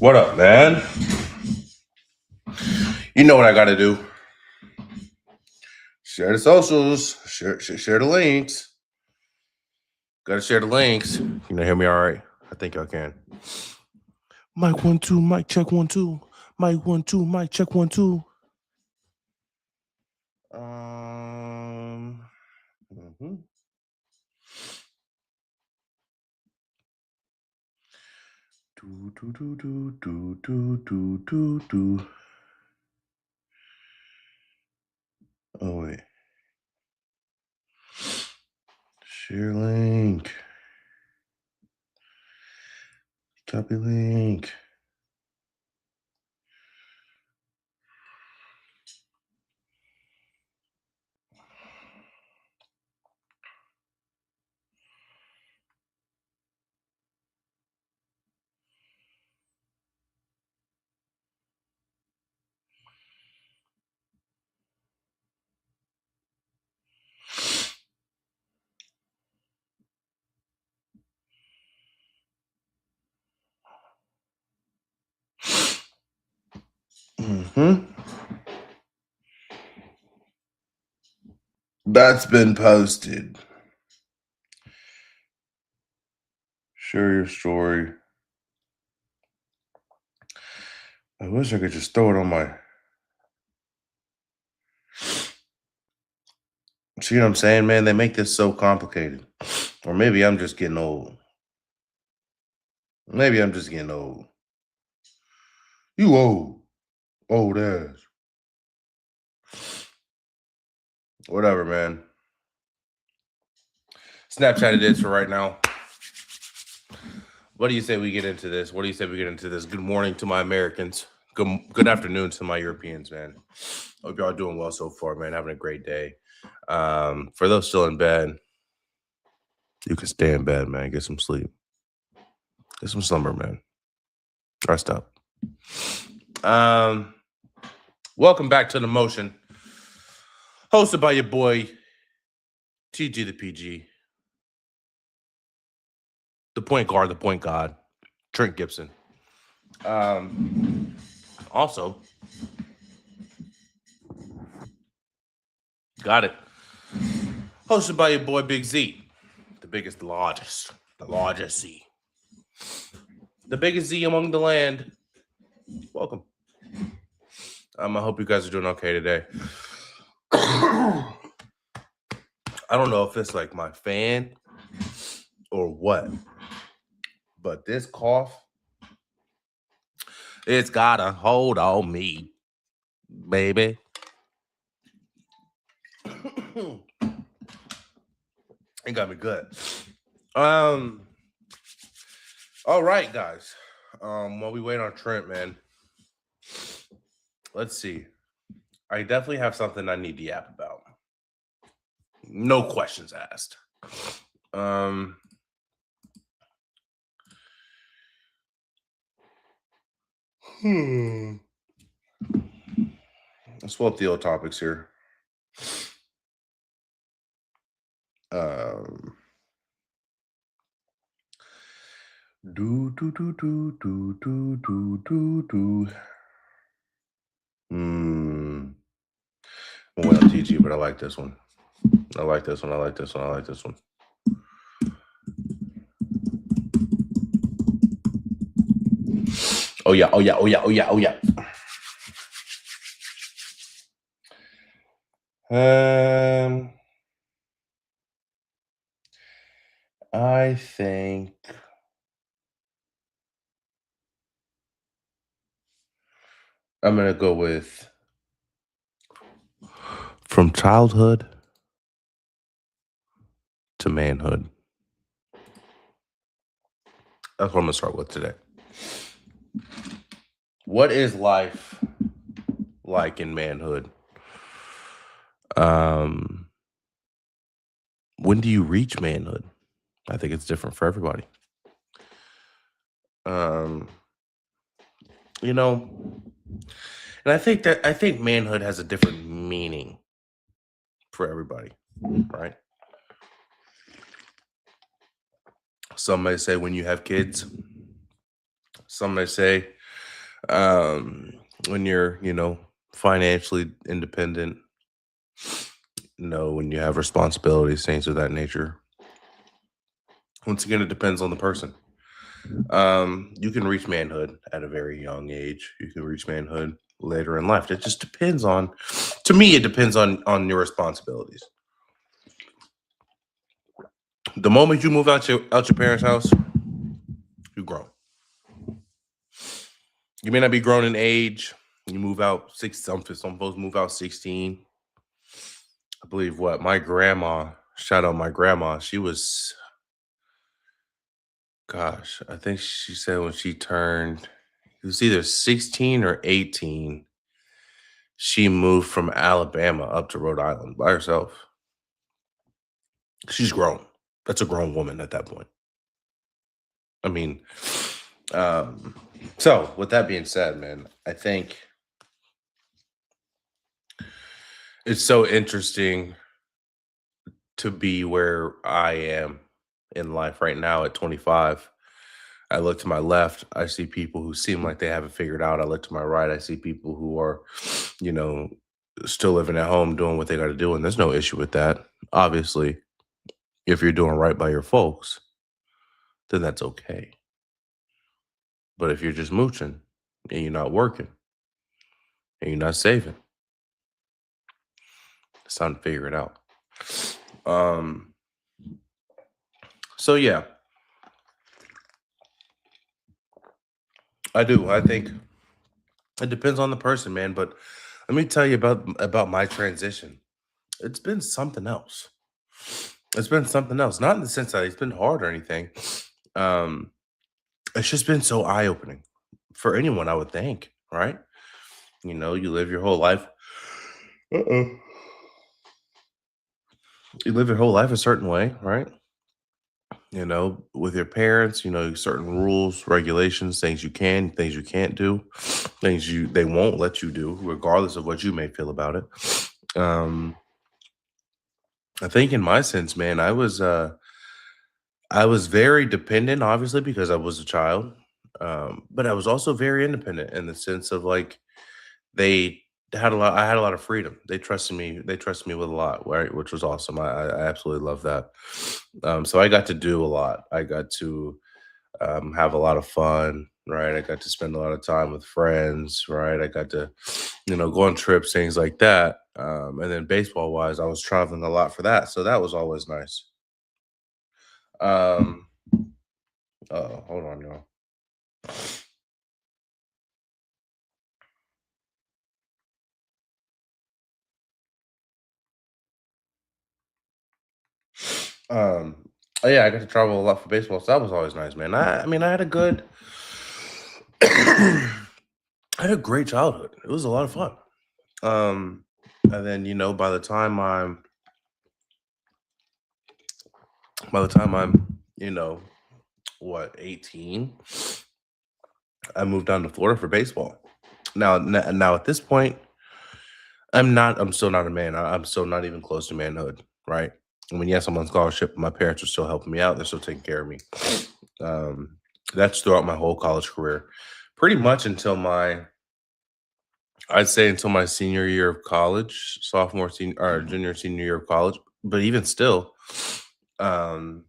What up, man? You know what I got to do. Share the socials. Share the links. Got to share the links. You can hear me all right? I think y'all can. Mic 1 2, mic check 1 2. Mic 1 2, mic check 1 2. Do. Oh wait. Share link. Copy link. That's been posted. Share your story. I wish I could just throw it on my... See what I'm saying, man? They make this so complicated. Or maybe I'm just getting old. Maybe I'm just getting old. You old. Old ass. Whatever, man. Snapchat it is for right now. What do you say we get into this? Good morning to my Americans. Good afternoon to my Europeans, man. Hope y'all doing well so far, man. Having a great day. For those still in bed, you can stay in bed, man. Get some sleep. Get some slumber, man. Rest up. Welcome back to The Motion. Hosted by your boy, TG the PG. The point guard, the point god, Trent Gibson. Also, got it. Hosted by your boy Big Z, the largest Z. The biggest Z among the land. Welcome. I hope you guys are doing okay today. I don't know if it's like my fan or what, but this cough, it's got a hold on me, baby. It got me good. All right, guys. While we wait on Trent, man, let's see. I definitely have something I need to yap about. No questions asked. Let's pull up the old topics here. I went on TG, but I like this one. I like this one. Oh yeah. I think I'm gonna go with from childhood to manhood. That's what I'm gonna start with today. What is life like in manhood? When do you reach manhood? I think it's different for everybody. And I think manhood has a different meaning for everybody, right? Some may say when you have kids. Some may say Um, when you're, financially independent, when you have responsibilities, things of that nature. Once again, it depends on the person. You can reach manhood at a very young age. You can reach manhood later in life. It just depends on, to me, it depends on your responsibilities. The moment you move out your parents' house, you grown. You may not be grown in age. You move out some folks move out 16. I believe what my grandma, shout out my grandma, she was, gosh, I think she said when she turned, it was either 16 or 18, she moved from Alabama up to Rhode Island by herself. She's grown. That's a grown woman at that point. I mean, um, so with that being said, man, I think it's so interesting to be where I am in life right now at 25. I look to my left, I see people who seem like they have it figured out. I look to my right, I see people who are, you know, still living at home doing what they got to do. And there's no issue with that. Obviously, if you're doing right by your folks, then that's okay. But if you're just mooching and you're not working and you're not saving, it's time to figure it out. Um, so yeah, I do. I think it depends on the person, man. But let me tell you about my transition. It's been something else. It's been something else. Not in the sense that it's been hard or anything. Um, it's just been so eye opening for anyone, I would think, right? You live your whole life. Uh-oh. You live your whole life a certain way, right? With your parents, certain rules, regulations, things you can, things you can't do, things they won't let you do, regardless of what you may feel about it. Um, I think in my sense, man, I was very dependent, obviously, because I was a child. But I was also very independent in the sense of like they I had a lot of freedom. They trusted me with a lot, right? Which was awesome. I absolutely love that. So I got to do a lot. I got to have a lot of fun, right? I got to spend a lot of time with friends, right? I got to, go on trips, things like that. And then baseball wise, I was traveling a lot for that. So that was always nice. Um, hold on, y'all. Um, oh yeah, I got to travel a lot for baseball, so that was always nice, man. I mean, I had a good, I had a great childhood. It was a lot of fun. Um, and then by the time I'm, what 18, I moved down to Florida for baseball. Now at this point, I'm still not a man. I'm still not even close to manhood, right? I mean, yes, I'm on scholarship. My parents are still helping me out. They're still taking care of me. Um, that's throughout my whole college career, pretty much I'd say until my senior year of college, sophomore, senior, or junior, senior year of college. But even still, um,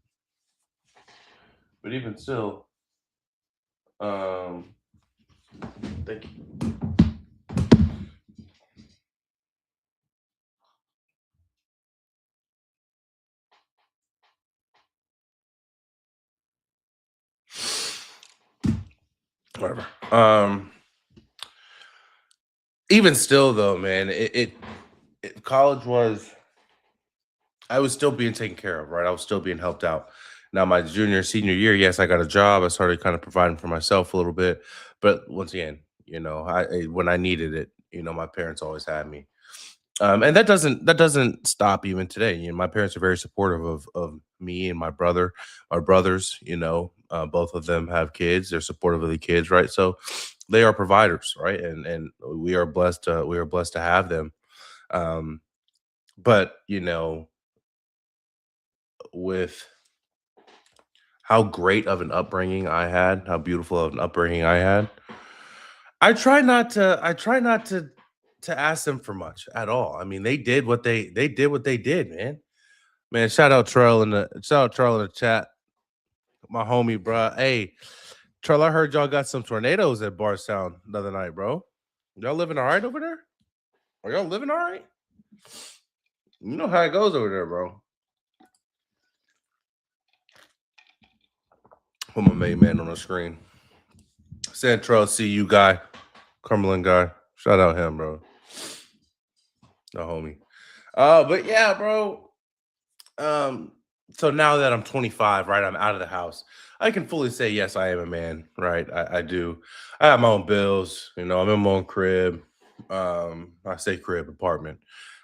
but even still, um, thank you. Whatever. Even still, though, man, college was I was still being taken care of, right? I was still being helped out. Now, my junior, senior year, yes, I got a job. I started kind of providing for myself a little bit, but once again, when I needed it, my parents always had me. And that doesn't stop even today. My parents are very supportive of me and my brother, my brothers. Both of them have kids. They're supportive of the kids, right? So they are providers, right? And we are blessed to have them. Um, but with how great of an upbringing I had, how beautiful of an upbringing I had, I try not to ask them for much at all. I mean, they did what they did, man. Man, shout out Trell in the chat. My homie, bro. Hey, Trell, I heard y'all got some tornadoes at Barstown the other night, bro. Y'all living all right over there? Are y'all living all right? You know how it goes over there, bro. Put my main man on the screen. Central CU guy, Cumberland guy. Shout out him, bro. No homie. But yeah, bro. So now that I'm 25, right, I'm out of the house. I can fully say yes, I am a man, right? I do. I have my own bills, I'm in my own crib. I say crib apartment.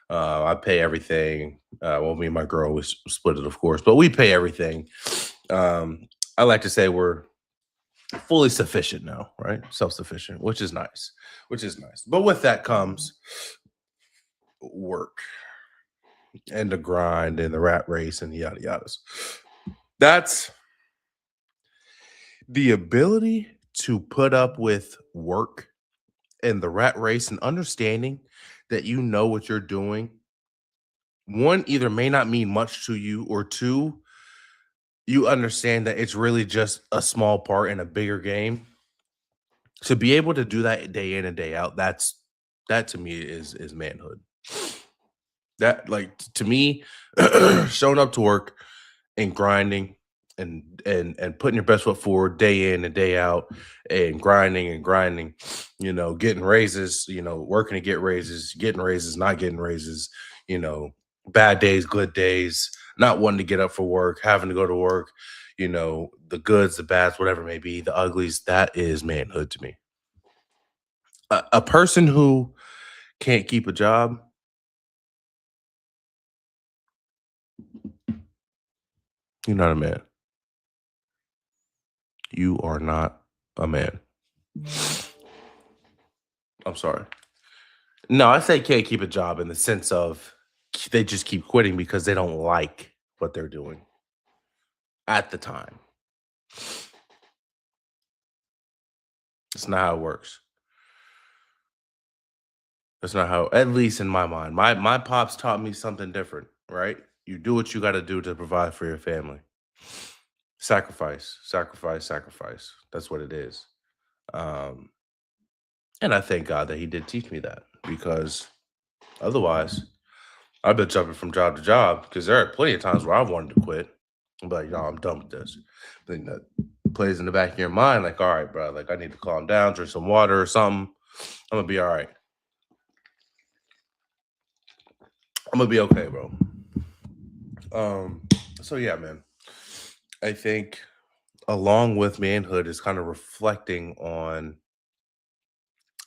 I pay everything. Well, me and my girl we split it, of course, but we pay everything. I like to say we're fully sufficient now, right? Self-sufficient, which is nice. But with that comes work and the grind and the rat race and the yada yadas. That's the ability to put up with work and the rat race and understanding that you know what you're doing. One, either may not mean much to you, or two, you understand that it's really just a small part in a bigger game. To be able to do that day in and day out, that to me is manhood. That, like, to me, showing up to work and grinding and putting your best foot forward day in and day out and grinding, getting raises, working to get raises, getting raises, not getting raises, bad days, good days, not wanting to get up for work, having to go to work, the goods, the bads, whatever it may be, the uglies. That is manhood to me. A person who can't keep a job, you're not a man. You are not a man. I'm sorry. No, I say can't keep a job in the sense of they just keep quitting because they don't like what they're doing at the time. It's not how it works. That's not how, at least in my mind. My pops taught me something different, right? You do what you got to do to provide for your family. Sacrifice, sacrifice, sacrifice. That's what it is. Um, and I thank God that he did teach me that, because otherwise I've been jumping from job to job, because there are plenty of times where I've wanted to quit. I'm like, I'm done with this. Then that plays in the back of your mind, like, all right, bro, like I need to calm down, drink some water or something. I'm gonna be all right. I'm gonna be okay, bro. So yeah, man. I think along with manhood is kind of reflecting on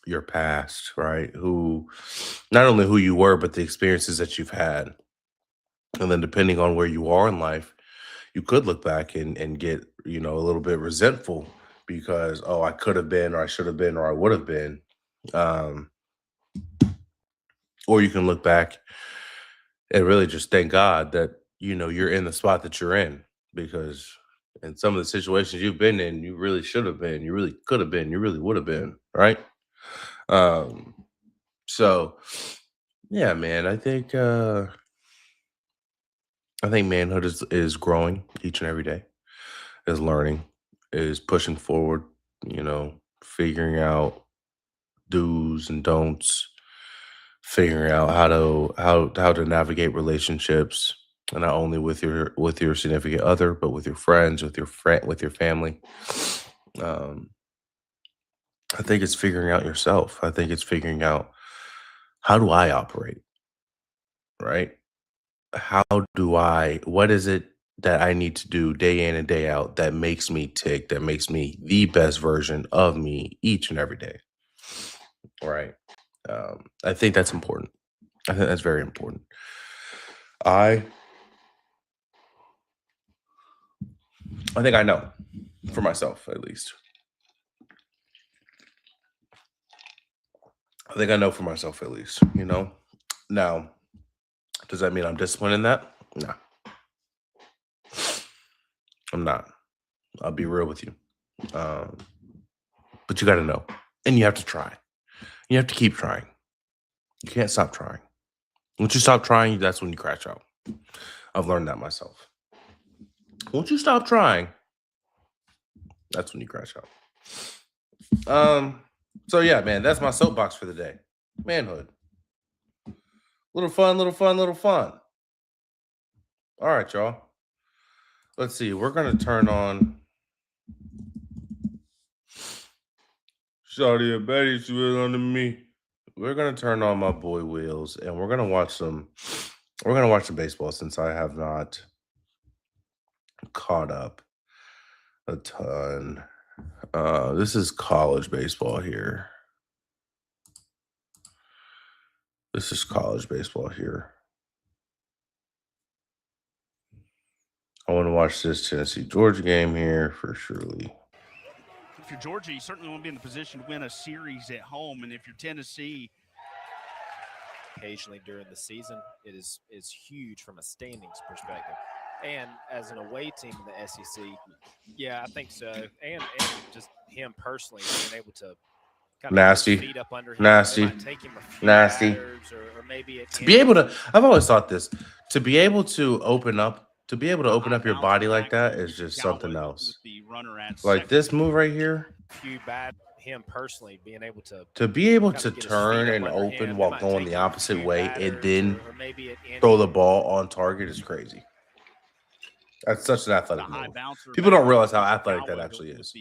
your past, right? Not only who you were, but the experiences that you've had. And then depending on where you are in life, you could look back and get, a little bit resentful because, oh, I could have been, or I should have been, or I would have been. Um, or you can look back and really just thank God that, you're in the spot that you're in, because in some of the situations you've been in, you really should have been, you really could have been, you really would have been, right? Um, so yeah, man, I think manhood is growing each and every day, is learning, is pushing forward, figuring out do's and don'ts, figuring out how to navigate relationships, and not only with your significant other, but with your friends, with your family. Um, I think it's figuring out yourself. I think it's figuring out, how do I operate, right? How what is it that I need to do day in and day out that makes me tick, that makes me the best version of me each and every day, right? I think that's important. I think that's very important. I I think I know, for myself at least. I think I know for myself at least. Now, does that mean I'm disciplined in that? No, I'm not. I'll be real with you. Um, but you got to know. And you have to try. You have to keep trying. You can't stop trying. Once you stop trying, that's when you crash out. I've learned that myself. Once you stop trying, that's when you crash out. So yeah, man, that's my soapbox for the day. Manhood. Little fun. All right, y'all. Let's see. We're gonna turn on Shawty and Betty. She was under me. We're gonna turn on my boy Wheels, and we're gonna watch some. We're gonna watch some baseball since I have not caught up a ton. This is college baseball here. I want to watch this Tennessee Georgia game here for surely. If you're Georgia, you certainly want to be in the position to win a series at home, and if you're Tennessee, occasionally during the season, it is huge from a standings perspective. And as an away team in the SEC, yeah, I think so. And just him personally being able to kind of Nasty. feet up under him, Nasty. take him a few Nasty. batters or maybe To be able to, I've always thought this, to be able to open up your body like that is just something else. Like this move right here. Few bad him personally being able to be able to turn and open while going the opposite way and then throw the ball on target is crazy. That's such an athletic move. People don't realize how athletic that actually is.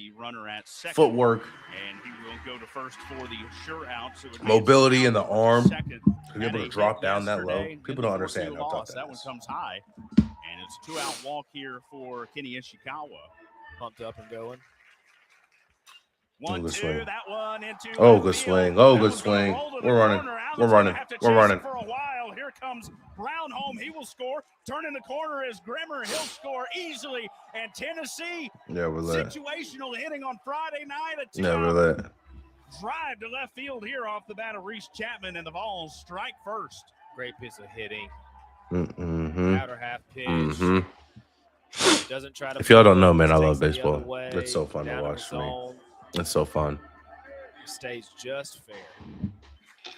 Footwork, and he will go to first for the sure out. So mobility in the arm, to be able to drop down that low. People don't understand how tough that is. One comes high, and it's a 2-out walk here for Kenny Ishikawa. Pumped up and going. One, good two, swing. that one into Good swing. Good swing. We're running. For a while. Here comes Brown home. He will score. Turn in the corner is Grimmer. He'll score easily. And Tennessee, situational hitting on Friday night. Drive to left field here off the bat of Reese Chapman, and the ball strike first. Great piece of hitting. Outer half pitch. Doesn't try to. If y'all don't know, man, I love baseball. It's so fun to watch for me. It's so fun. Stays just fair.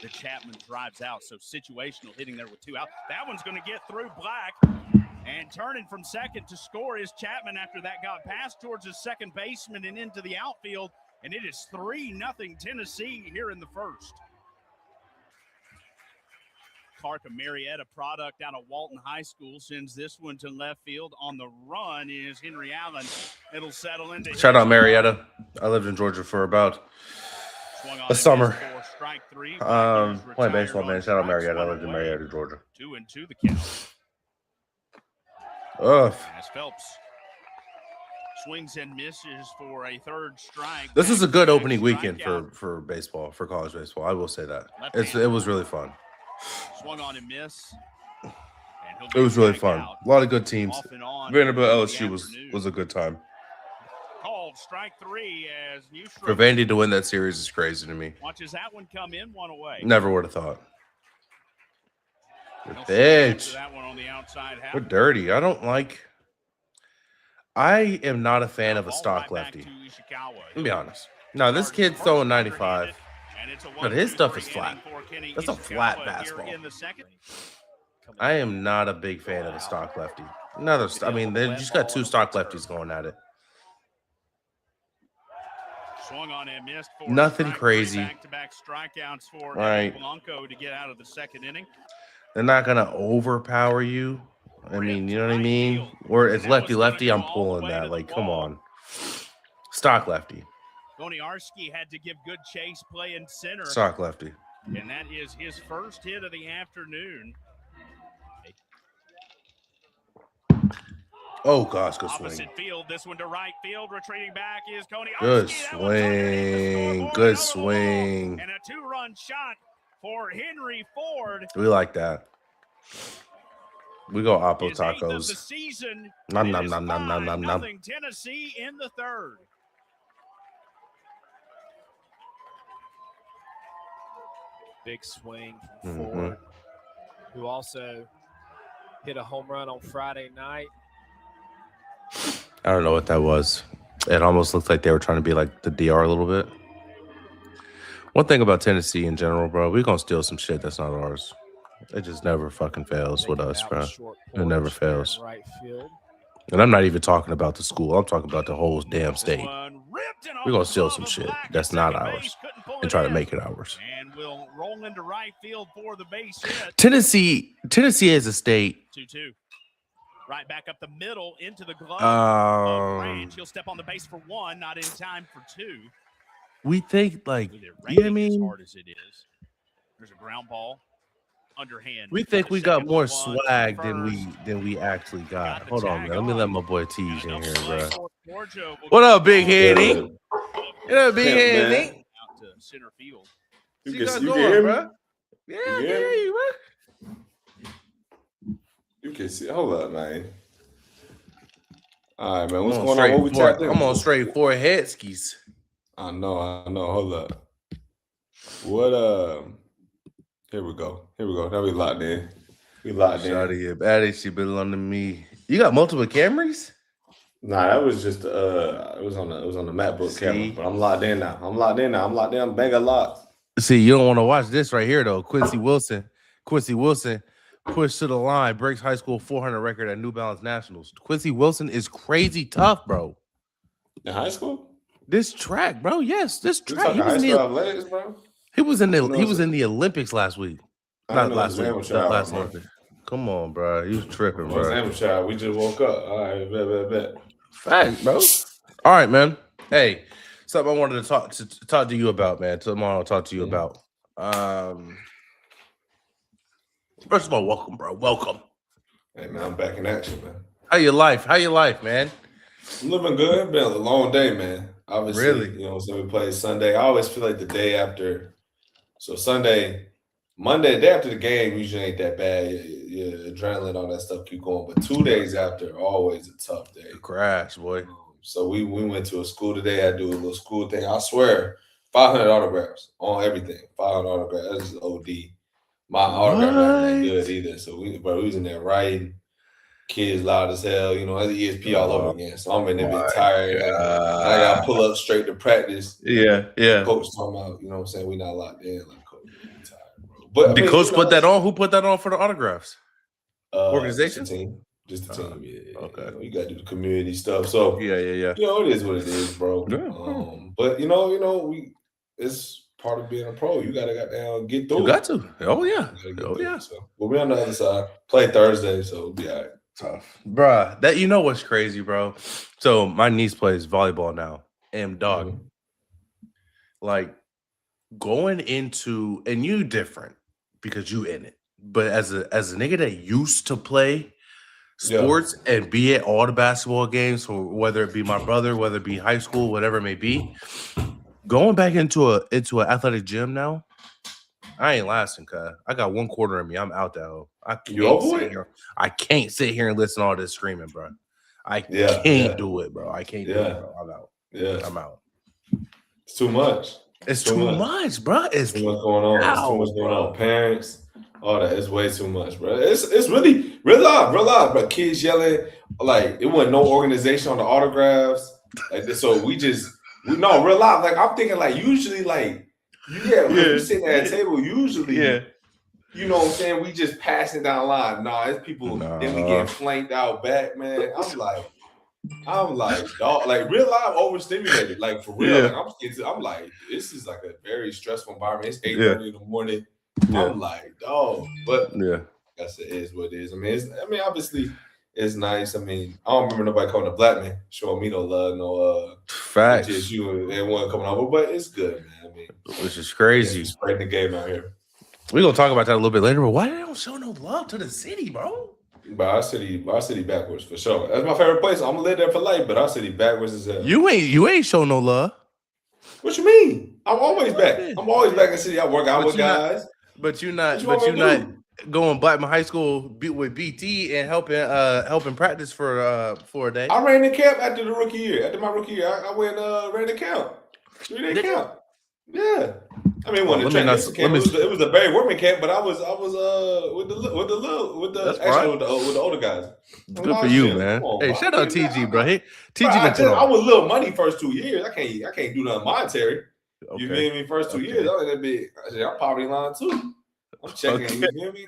The Chapman drives out, so situational hitting there with 2 out. That one's going to get through Black. And turning from second to score is Chapman after that got passed towards his second baseman and into the outfield. And it is 3-0 Tennessee here in the first. Clark, a Marietta product out of Walton High School, sends this one to left field. On the run is Henry Allen. It'll settle into. Shout out Marietta. I lived in Georgia for about a summer. Playing baseball, man. Shout out Marietta. I lived in Marietta, Georgia. 2-2 the count. As Phelps swings and misses for a third strike. This is a good opening weekend for baseball, for college baseball. I will say that. It was really fun. Swung on and miss. It was really fun. A lot of good teams. Vanderbilt LSU was a good time. Called strike 3 as Newstrom. For Vandy to win that series is crazy to me. Watches that one come in, one away. Never would have thought. Bitch. We're dirty. I am not a fan of a stock lefty. Let me be honest. No, this kid's throwing 95. But his stuff is flat. That's a flat fastball. I am not a big fan of a stock lefty. They just got 2 stock lefties going at it. Nothing crazy. Back-to-back strikeouts for Blanco to get out of the second inning. They're not gonna overpower you. I mean, you know what I mean? Where it's lefty, I'm pulling that. Like, come on. Stock lefty. Goniarski had to give good chase play in center. Stock lefty. And that is his first hit of the afternoon. Oh, gosh, good swing. Opposite field, this one to right field. Retreating back is Goniarski. Good swing. Good swing. And a 2-run shot for Henry Ford. We like that. We go Oppo tacos. Nom, nom, nom, nom, nom, nom, nom. Tennessee in the third. Big swing from Ford, who also hit a home run on Friday night. I don't know what that was. It almost looked like they were trying to be like the DR a little bit. One thing about Tennessee in general, bro, we're gonna steal some shit that's not ours. It just never fucking fails with us, bro. It never fails. Right field. And I'm not even talking about the school. I'm talking about the whole damn state. We're gonna steal some shit that's not ours and try to make it ours. And we'll roll into right field for the base hit. Tennessee is a state. 2-2. Right back up the middle into the glove of Branch. He'll step on the base for 1, not in time for 2. We think like, With it you know what I raining as mean? hard as it is. There's a ground ball. Underhand. We think we got Second more one, swag first. than we actually got. Got the Hold on, tag man. Let me on. let my boy Teej in And here, a play bro. for Georgia will What get up, big the head? ball Nate? What up, big Yeah, head? man. Nate? out to center field. You You got can going, hear me? bro? Yeah, I can hear hear me? you, bro. You can see. Hold up, man. All right, man. What's I'm going on? What we tapped in? I'm on straight forehead skis. I know. Hold up. What? Here we go. Now we locked in. Shawty, if Addie, she belong to me. You got multiple Camrys? Nah, that was just it was on the MacBook See? camera. But I'm locked in now. I'm locked in. I'm bang a lot. See, you don't want to watch this right here, though. Quincy Wilson pushed to the line, breaks high school 400 record at New Balance Nationals. Quincy Wilson is crazy tough, bro. In high school? This track, bro. Yes, this You track. talking high school athletics, bro? He was in the You know he was it's- in the Olympics last week. I Not know last it's week. amateur Not hour, last bro. Olympics. Come on, bro. You was tripping, Well, it's bro. amateur. We just woke up. All right, bet. Fact, bro. All right, man. Hey, something I wanted to talk to you about, man. Tomorrow I'll talk to you about. First of all, welcome, bro. Welcome. Hey, man, I'm back in action, man. How your life, man? I'm living good. Been a long day, man. Obviously, Really? you know, so we play Sunday. I always feel like the day after. So Monday, the day after the game, usually ain't that bad. Your adrenaline, all that stuff keep going. But 2 days after, always a tough day. Crash, boy. So we went to a school today. I do a little school thing. I swear, 500 autographs on everything. 500 autographs. That's just OD. My autograph not that good either. So we was in there writing. Kids loud as hell. You know, that's ESP all over again. So I'm in there bit tired. I got to pull up straight to practice. Yeah. Coach talking about, you know what I'm saying? We not locked in. Like, coach, I'm tired, bro. But Did coach put that on? Who put that on for the autographs? Organization? Just the team. Yeah. Okay. You know, you got to do the community stuff. So Yeah. you know, it is what it is, bro. Yeah. But you know, it's part of being a pro. You gotta get through. You got to. Oh yeah. You gotta get Oh through. yeah. So we'll be on the other side. Play Thursday, so we'll be all right. Tough, bruh. That you know what's crazy, bro. So my niece plays volleyball now, and dog, Mhm. like going into and you different because you in it. But as a nigga that used to play sports and be at all the basketball games, for whether it be my brother, whether it be high school, whatever it may be, going back into an athletic gym now, I ain't lasting, cuz I got 1 quarter in me. I'm out that hole. I can't sit here and listen to all this screaming, bro. I can't do it, bro. I can't do it, bro. I'm out. Yeah. I'm out. It's too much. It's too much, bro. It's too much going on. It's too much going on. Parents, all that. It's way too much, bro. It's really real loud, bro. Kids yelling. Like, it wasn't no organization on the autographs. Like, so real loud. Like, I'm thinking, like, usually, like, when you sitting at a table, usually, you know what I'm saying, we just passing down the line. Nah, it's people, then we getting flanked out back, man. I'm like, dog, like, real live overstimulated, like, for real. Like, I'm like, this is like a very stressful environment. It's 8:30 in the morning. I'm like, dog, but I guess it is what it is. I mean, obviously, it's nice. I mean, I don't remember nobody calling a black man showing me no love, no facts. Just you and everyone coming over, but it's good, man. I mean, which is crazy. Spreading the game out here. We're gonna talk about that a little bit later, but why they don't show no love to the city, bro? But our city backwards for sure. That's my favorite place. I'm gonna live there for life, but our city backwards is hell. You ain't show no love. What you mean? I'm always back. I'm always back in the city. I work out with guys. But you're not going Blackman High School with BT and helping practice for a day. I ran the camp after the rookie year. After my rookie year, I went ran the camp. 3-day camp. Yeah. I mean, camp. It was a Barry Workman camp, but I was with the older guys. Good for you, man. Hey, shout out TG, bro. Hey, TG, I was little money first 2 years. I can't do nothing monetary. You feel me? First 2 years, I'm poverty line too. I'm checking. You feel me?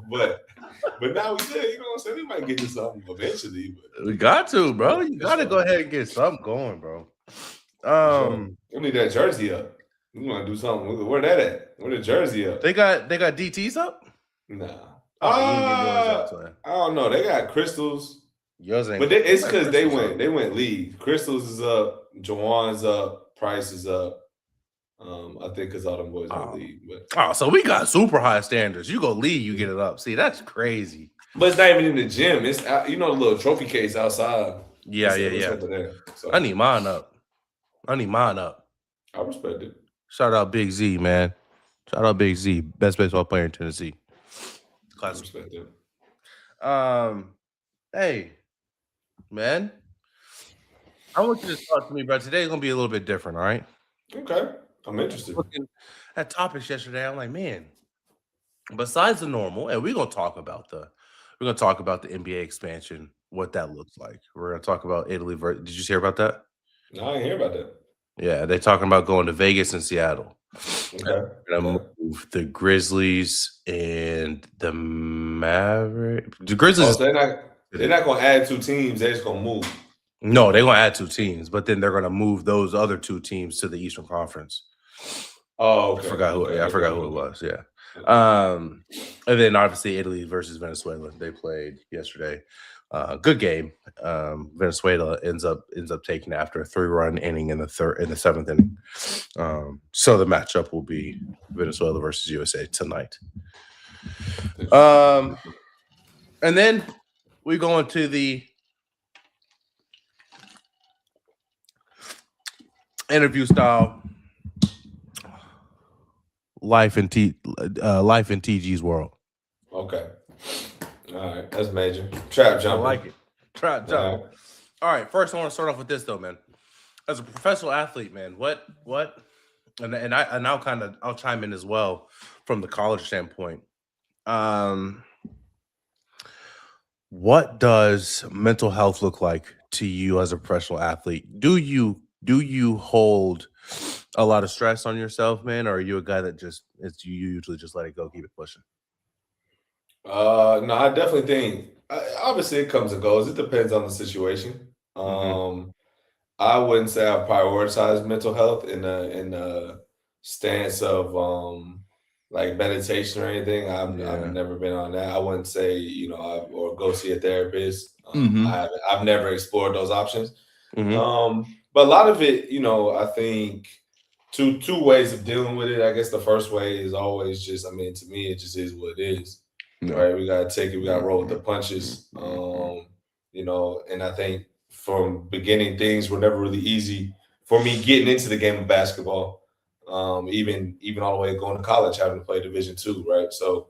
But now we did. You know what I'm saying? We might get to something eventually. But we got to, bro. You got to go ahead and get something going, bro. We need that jersey up. We want to do something. Where that at? Where the jersey up? They got DTs up? Nah. I don't know. They got Crystals. Yours ain't. But it's because they went league. Crystals is up. Jawan's up. Price is up. I think because all them boys went league. But so we got super high standards. You go league, you get it up. See, that's crazy. But it's not even in the gym. It's the little trophy case outside. Yeah. So, I need mine up. I respect it. Shout out Big Z, man. Shout out Big Z, best baseball player in Tennessee. Classic. Respect it. Hey, man. I want you to talk to me, bro. Today's gonna be a little bit different, all right? Okay. I'm interested. Looking at topics yesterday, I'm like, man, besides the normal, and we're gonna talk about the NBA expansion, what that looks like. We're gonna talk about Italy. Did you hear about that? No, I didn't hear about that. Yeah, they're talking about going to Vegas and Seattle. Okay. They're gonna move the Grizzlies and the Mavericks. The Grizzlies. They're not gonna add 2 teams. They're just gonna move. No, they're gonna add 2 teams, but then they're gonna move those other 2 teams to the Eastern Conference. Oh, okay. I forgot who it was. Yeah. And then obviously Italy versus Venezuela. They played yesterday. Good game. Venezuela ends up taking after a 3-run inning in the 7th inning. So the matchup will be Venezuela versus USA tonight. And then we go into the interview style life in TG's world. Okay. All right. That's major. Trap jump. I like it. Trap jump. All right. First, I want to start off with this though, man. As a professional athlete, man, what and I'll chime in as well from the college standpoint. What does mental health look like to you as a professional athlete? Do you hold a lot of stress on yourself, man, or are you a guy that you usually just let it go, keep it pushing? No, I definitely think obviously it comes and goes. It depends on the situation. I wouldn't say I prioritize mental health in a stance of like meditation or anything. I've never been on that. I wouldn't say or go see a therapist. I've never explored those options. But a lot of it, I think two ways of dealing with it. I guess the first way is always just, to me, it just is what it is. Yeah. Right? We got to take it. We got to roll with the punches. And I think from beginning, things were never really easy for me getting into the game of basketball. Even all the way going to college, having to play Division II, right? So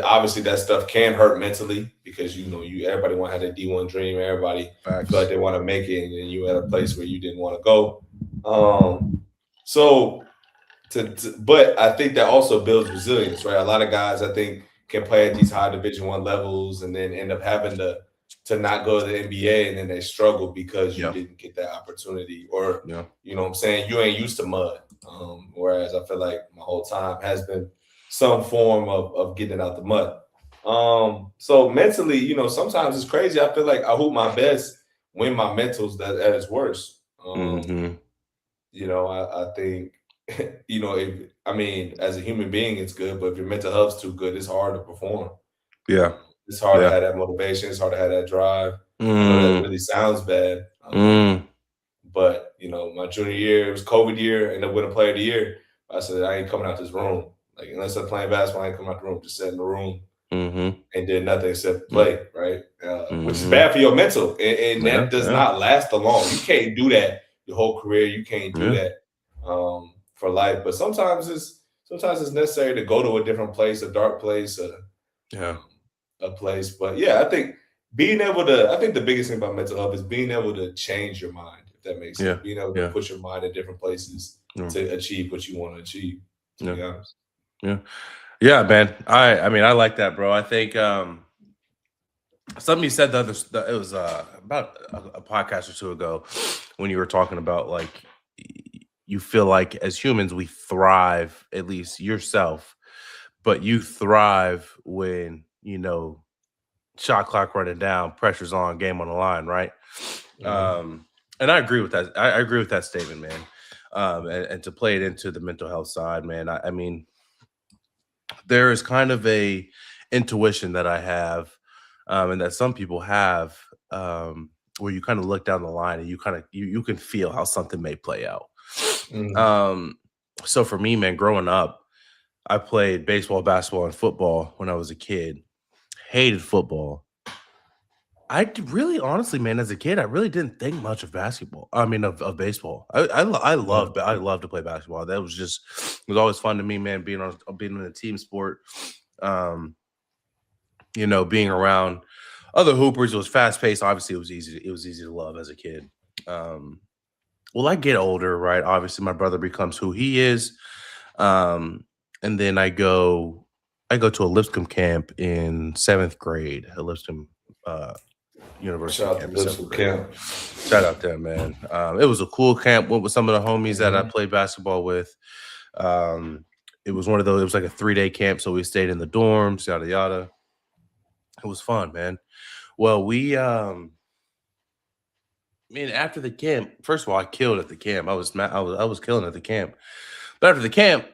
obviously that stuff can hurt mentally because everybody want to have that D1 dream. Everybody feel like they want to make it, and then you at a place where you didn't want to go. But I think that also builds resilience, right? A lot of guys I think can play at these high Division I levels and then end up having to not go to the NBA, and then they struggle because you didn't get that opportunity, or you know what I'm saying, you ain't used to mud. Whereas I feel like my whole time has been some form of getting out the mud. So mentally, sometimes it's crazy. I feel like I hoop my best when my mental's at its worst. I think, as a human being, it's good, but if your mental health's too good, it's hard to perform. Yeah. It's hard to have that motivation. It's hard to have that drive. That really sounds bad. But, my junior year, it was COVID year, ended up winning Player of the Year. I said, I ain't coming out this room. Like, unless I'm playing basketball, I ain't coming out the room. Just sat in the room and did nothing except play, right? Which is bad for your mental. And that does not last long. You can't do that your whole career. You can't do that for life. But sometimes it's necessary to go to a different place, a dark place, a place. But I think the biggest thing about mental health is being able to change your mind, if that makes sense. Being able to put your mind in different places to achieve what you want to achieve, to be honest. Yeah, man. I like that, bro. I think something you said it was about a podcast or two ago when you were talking about like you feel like as humans we thrive, at least yourself, but you thrive when shot clock running down, pressure's on, game on the line, right? And I agree with that. I agree with that statement, man. And to play it into the mental health side, man. I mean, there is kind of a intuition that I have, and that some people have, where you kind of look down the line and you can feel how something may play out. So for me, man, growing up, I played baseball, basketball, and football when I was a kid. Hated football. Really, honestly, man, as a kid, I really didn't think much of basketball. I mean, of baseball. I love to play basketball. That was it was always fun to me, man. Being in a team sport, being around other hoopers. It was fast paced. Obviously, it was easy to love as a kid. Well, I get older, right? Obviously, my brother becomes who he is, and then I go to a Lipscomb camp in 7th grade. A Lipscomb University camp. Shout out there, man. It was a cool camp. Went with some of the homies that I played basketball with. It was one of those. It was like a 3-day camp, so we stayed in the dorms, yada yada. It was fun, man. Well, after the camp, first of all, I killed at the camp. I was killing at the camp. But after the camp,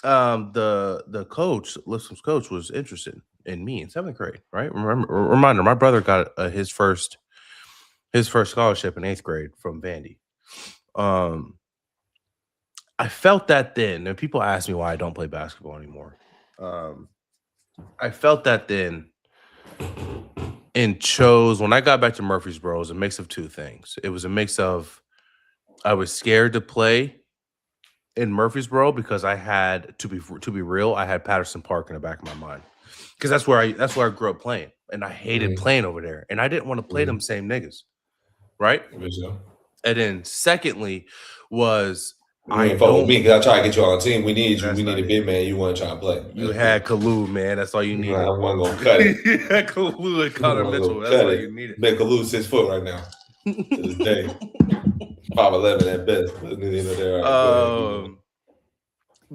the coach, Lipscomb's coach, was interested in me in 7th grade, right? Reminder, my brother got his first scholarship in 8th grade from Vandy. I felt that then, and people ask me why I don't play basketball anymore. I felt that then, and chose, when I got back to Murfreesboro, it was a mix of two things. It was a mix of, I was scared to play in Murfreesboro because I had to be real, I had Patterson Park in the back of my mind, because that's where I grew up playing, and I hated playing over there, and I didn't want to play them same niggas, right? And then secondly was, I fuck with me because I try to get you on the team. We need you. We need a big man. You want to try to play. You had Kalu, man. That's all you needed. I wasn't gonna cut it. You had Kalu and Connor Mitchell. That's all you needed. Man, Kalu's 6 foot right now. To this day, 5'11" at best.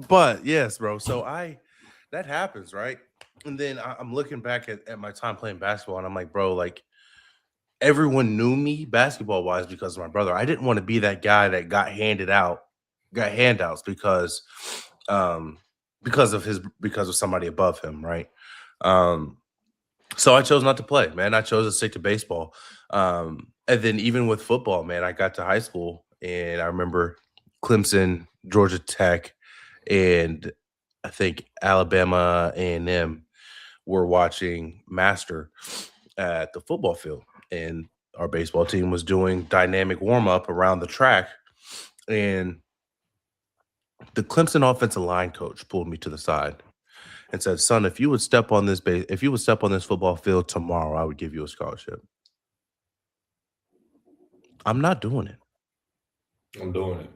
But yes, bro. So that happens, right? And then I'm looking back at my time playing basketball, and I'm like, bro, like, everyone knew me basketball wise because of my brother. I didn't want to be that guy that got handouts because of somebody above him, right? So I chose not to play, man. I chose to stick to baseball. And then even with football, man, I got to high school and I remember Clemson, Georgia Tech, and I think Alabama A&M were watching Master at the football field, and our baseball team was doing dynamic warm-up around the track, and the Clemson offensive line coach pulled me to the side and said, "Son, if you would step on this football field tomorrow, I would give you a scholarship." I'm not doing it. I'm doing it.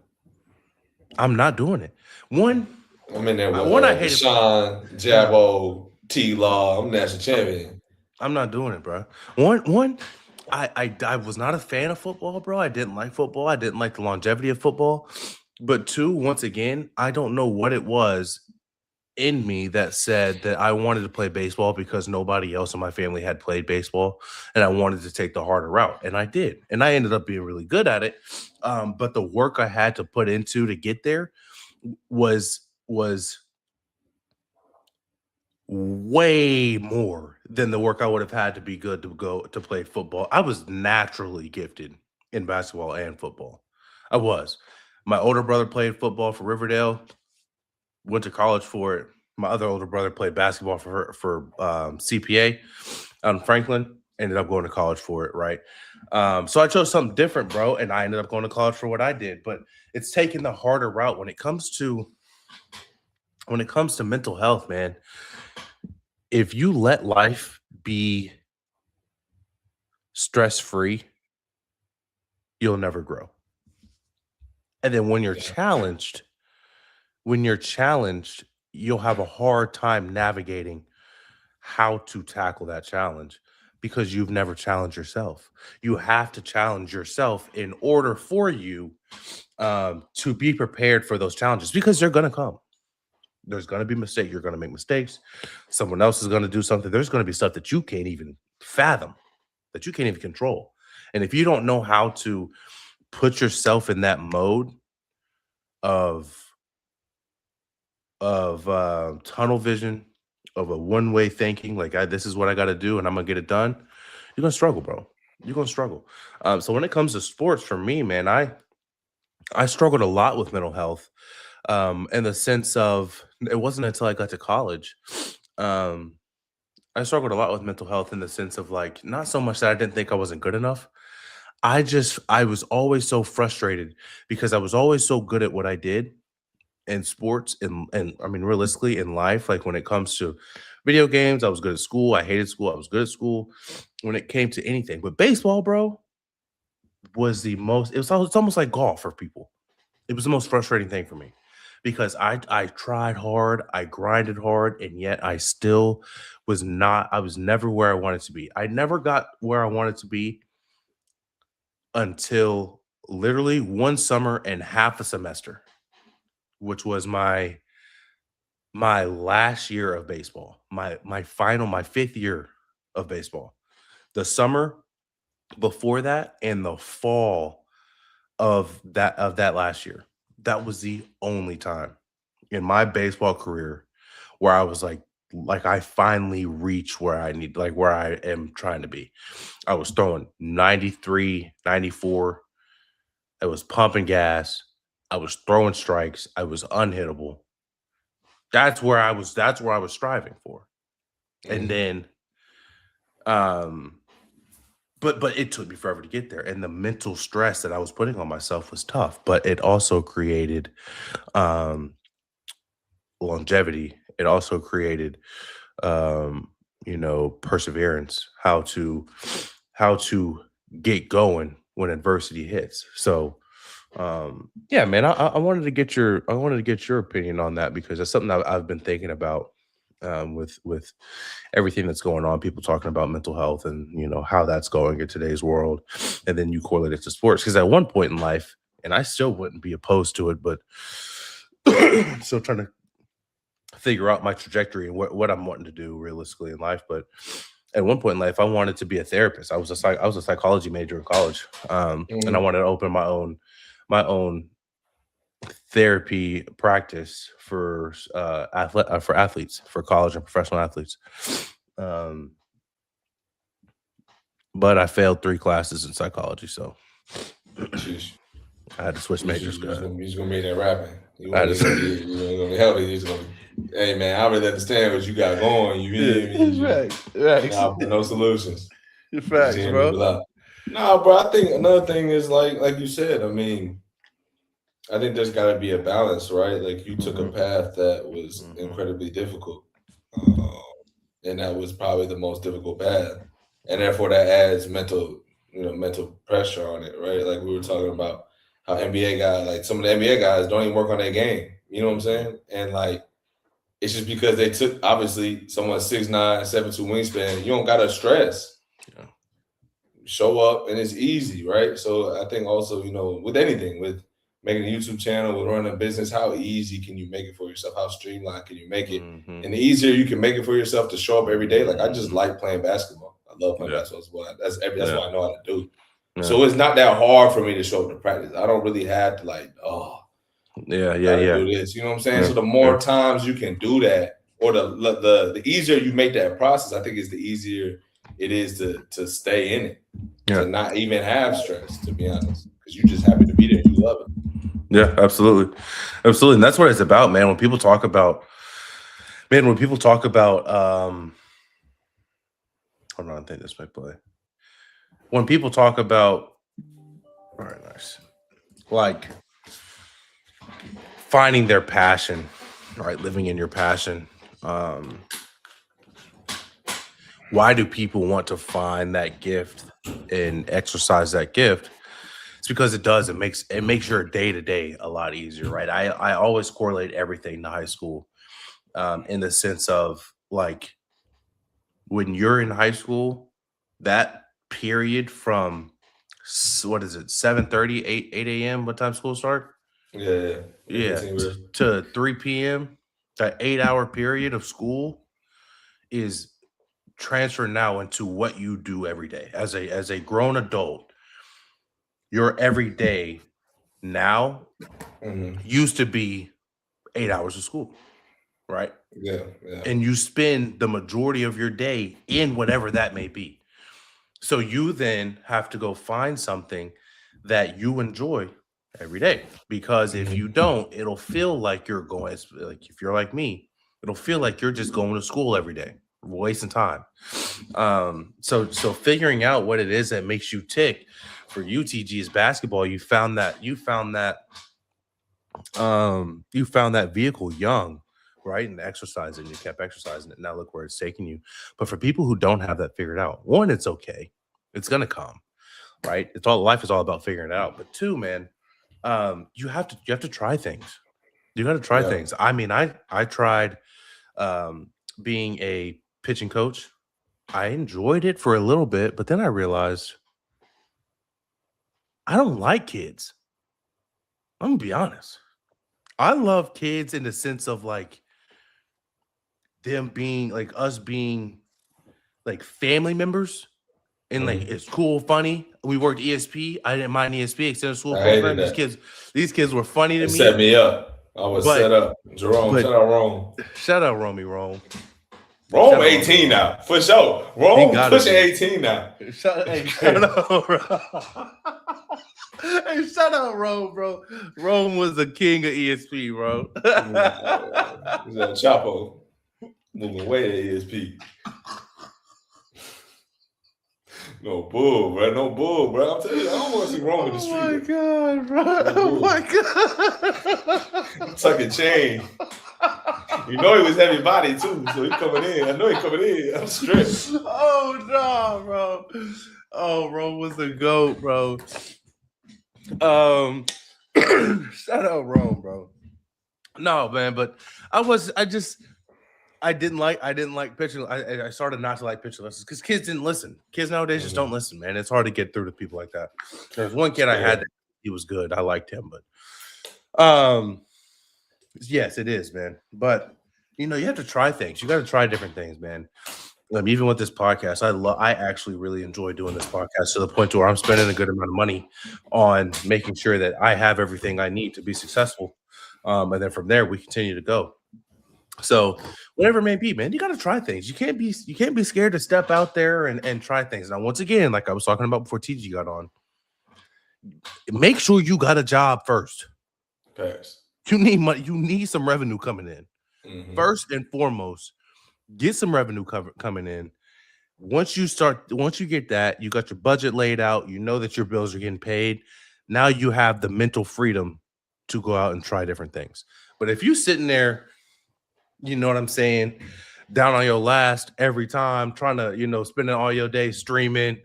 I'm not doing it. I'm in there with I hated Sean, Jabbo, T-Law. I'm national champion. I'm not doing it, bro. I was not a fan of football, bro. I didn't like football. I didn't like the longevity of football. But two, once again, I don't know what it was in me that said that I wanted to play baseball because nobody else in my family had played baseball, and I wanted to take the harder route, and I did, and I ended up being really good at it. But the work I had to put into to get there was way more than the work I would have had to be good to go to play football. I was naturally gifted in basketball and football. I was. My older brother played football for Riverdale, went to college for it. My other older brother played basketball for CPA out in Franklin, ended up going to college for it, right? So I chose something different, bro, and I ended up going to college for what I did. But it's taking the harder route when it comes to mental health, man. If you let life be stress-free, you'll never grow. And then when you're challenged, you'll have a hard time navigating how to tackle that challenge because you've never challenged yourself. You have to challenge yourself in order for you to be prepared for those challenges, because they're going to come. There's going to be mistakes. You're going to make mistakes. Someone else is going to do something. There's going to be stuff that you can't even fathom, that you can't even control. And if you don't know how to put yourself in that mode of tunnel vision, of a one-way thinking, like this is what I got to do and I'm going to get it done, you're going to struggle, bro. You're going to struggle. So when it comes to sports, for me, man, I struggled a lot with mental health, in the sense of, it wasn't until I got to college. I struggled a lot with mental health in the sense of, like, not so much that I didn't think I wasn't good enough. I was always so frustrated because I was always so good at what I did in sports, and I mean, realistically in life. Like, when it comes to video games, I was good at school. I hated school. I was good at school when it came to anything. But baseball, bro, was the most, it's almost like golf for people. It was the most frustrating thing for me because I tried hard, I grinded hard, and yet I still was never where I wanted to be. I never got where I wanted to be until literally one summer and half a semester, which was my last year of baseball, my fifth year of baseball. The summer before that and the fall of that last year, that was the only time in my baseball career where I was like I finally reached where I need, like, where I am trying to be. I was throwing 93, 94. I was pumping gas. I was throwing strikes. I was unhittable. That's where I was striving for. And then but it took me forever to get there. And the mental stress that I was putting on myself was tough, but it also created longevity. It also created perseverance, how to get going when adversity hits. So yeah, man, I wanted to get your opinion on that, because that's something I've been thinking about with everything that's going on, people talking about mental health and how that's going in today's world, and then you correlate it to sports. Because at one point in life, and I still wouldn't be opposed to it, but still trying to figure out my trajectory and what I'm wanting to do realistically in life. But at one point in life, I wanted to be a therapist. I was a psychology major in college, and I wanted to open my own therapy practice for athletes, for college and professional athletes. But I failed 3 classes in psychology, so I had to switch majors. You're just gonna be there rapping. You gonna be healthy. Hey man, I really understand what you got going. You hear me? No solutions. Facts, bro. No, bro. I think another thing is like you said. I mean, I think there's got to be a balance, right? Like, you took a path that was incredibly difficult, and that was probably the most difficult path, and therefore that adds mental pressure on it, right? Like, we were talking about how NBA guys, like some of the NBA guys, don't even work on their game. You know what I'm saying? And like, it's just because they took, obviously, someone 6'9", 7'2" wingspan. You don't gotta stress. Yeah. Show up and it's easy, right? So I think also, with anything, with making a YouTube channel, with running a business, how easy can you make it for yourself? How streamlined can you make it? And the easier you can make it for yourself to show up every day. Like, I just like playing basketball. I love playing basketball. That's what I know how to do. Yeah. So it's not that hard for me to show up to practice. I don't really have to do this. You know what I'm saying? Yeah. So the more times you can do that, or the easier you make that process, I think is the easier it is to stay in it. Yeah. To not even have stress, to be honest. Because you're just happy to be there. You love it. Yeah, absolutely. Absolutely. And that's what it's about, man. When people talk about hold on, I think this might play. When people talk about, all right, nice, like finding their passion, right? Living in your passion. Why do people want to find that gift and exercise that gift? It's because it makes your day-to-day a lot easier, right? I always correlate everything to high school, in the sense of, like, when you're in high school, that period from 7:30, 8 a.m. What time school start? Yeah. To 3 p.m. That 8-hour period of school is transferred now into what you do every day as a grown adult. Your everyday now used to be 8 hours of school, right? Yeah. And you spend the majority of your day in whatever that may be. So you then have to go find something that you enjoy every day, because if you don't, it'll feel like you're going, like if you're like me, it'll feel like you're just going to school every day, wasting time. So figuring out what it is that makes you tick for UTG is basketball. You found that vehicle young, right? And exercising, you kept exercising it. Now look where it's taking you. But for people who don't have that figured out, one, it's okay. It's gonna come, right? Life is all about figuring it out. But two, man, you have to try things. You got to try things. I mean, I tried being a pitching coach. I enjoyed it for a little bit, but then I realized I don't like kids. I'm gonna be honest. I love kids in the sense of like them being like us being like family members, and like it's cool, funny. We worked ESP. I didn't mind ESP, extended school program. These kids were funny to me. Set me up. I was set up. Jerome, shout out Rome. Shout out Romy Rome. Rome 18 now, for sure. Rome pushing 18 now. Shout out Rome, bro. Rome was the king of ESP, bro. He's a Chapo moving way to ESP. No bull, bro. No bull, bro. I'm telling you, I don't want to see Rome in the street. Oh my god, bro. Oh my god. Tucking chain. You know he was heavy body too, so he coming in. I know he coming in. I'm stripped. Oh no, bro. Oh, Rome was the GOAT, bro. Shout out Rome, bro. No, man, but I didn't like pitching. I started not to like pitching lessons because kids didn't listen. Kids nowadays just don't listen, man. It's hard to get through to people like that. There's one kid I had that he was good. I liked him, but yes, it is, man. But you have to try things. You got to try different things, man. Even with this podcast, I actually really enjoy doing this podcast to the point to where I'm spending a good amount of money on making sure that I have everything I need to be successful. And then from there, we continue to go. So whatever it may be, man, you got to try things. You can't be scared to step out there and try things. Now, once again, like I was talking about before TG got on, make sure you got a job first. Pass. You need money. You need some revenue coming in. First and foremost, get some revenue coming in. Once you get that, you got your budget laid out. You know that your bills are getting paid. Now you have the mental freedom to go out and try different things. But if you sitting there, you know what I'm saying, down on your last every time, trying to, spending all your day streaming,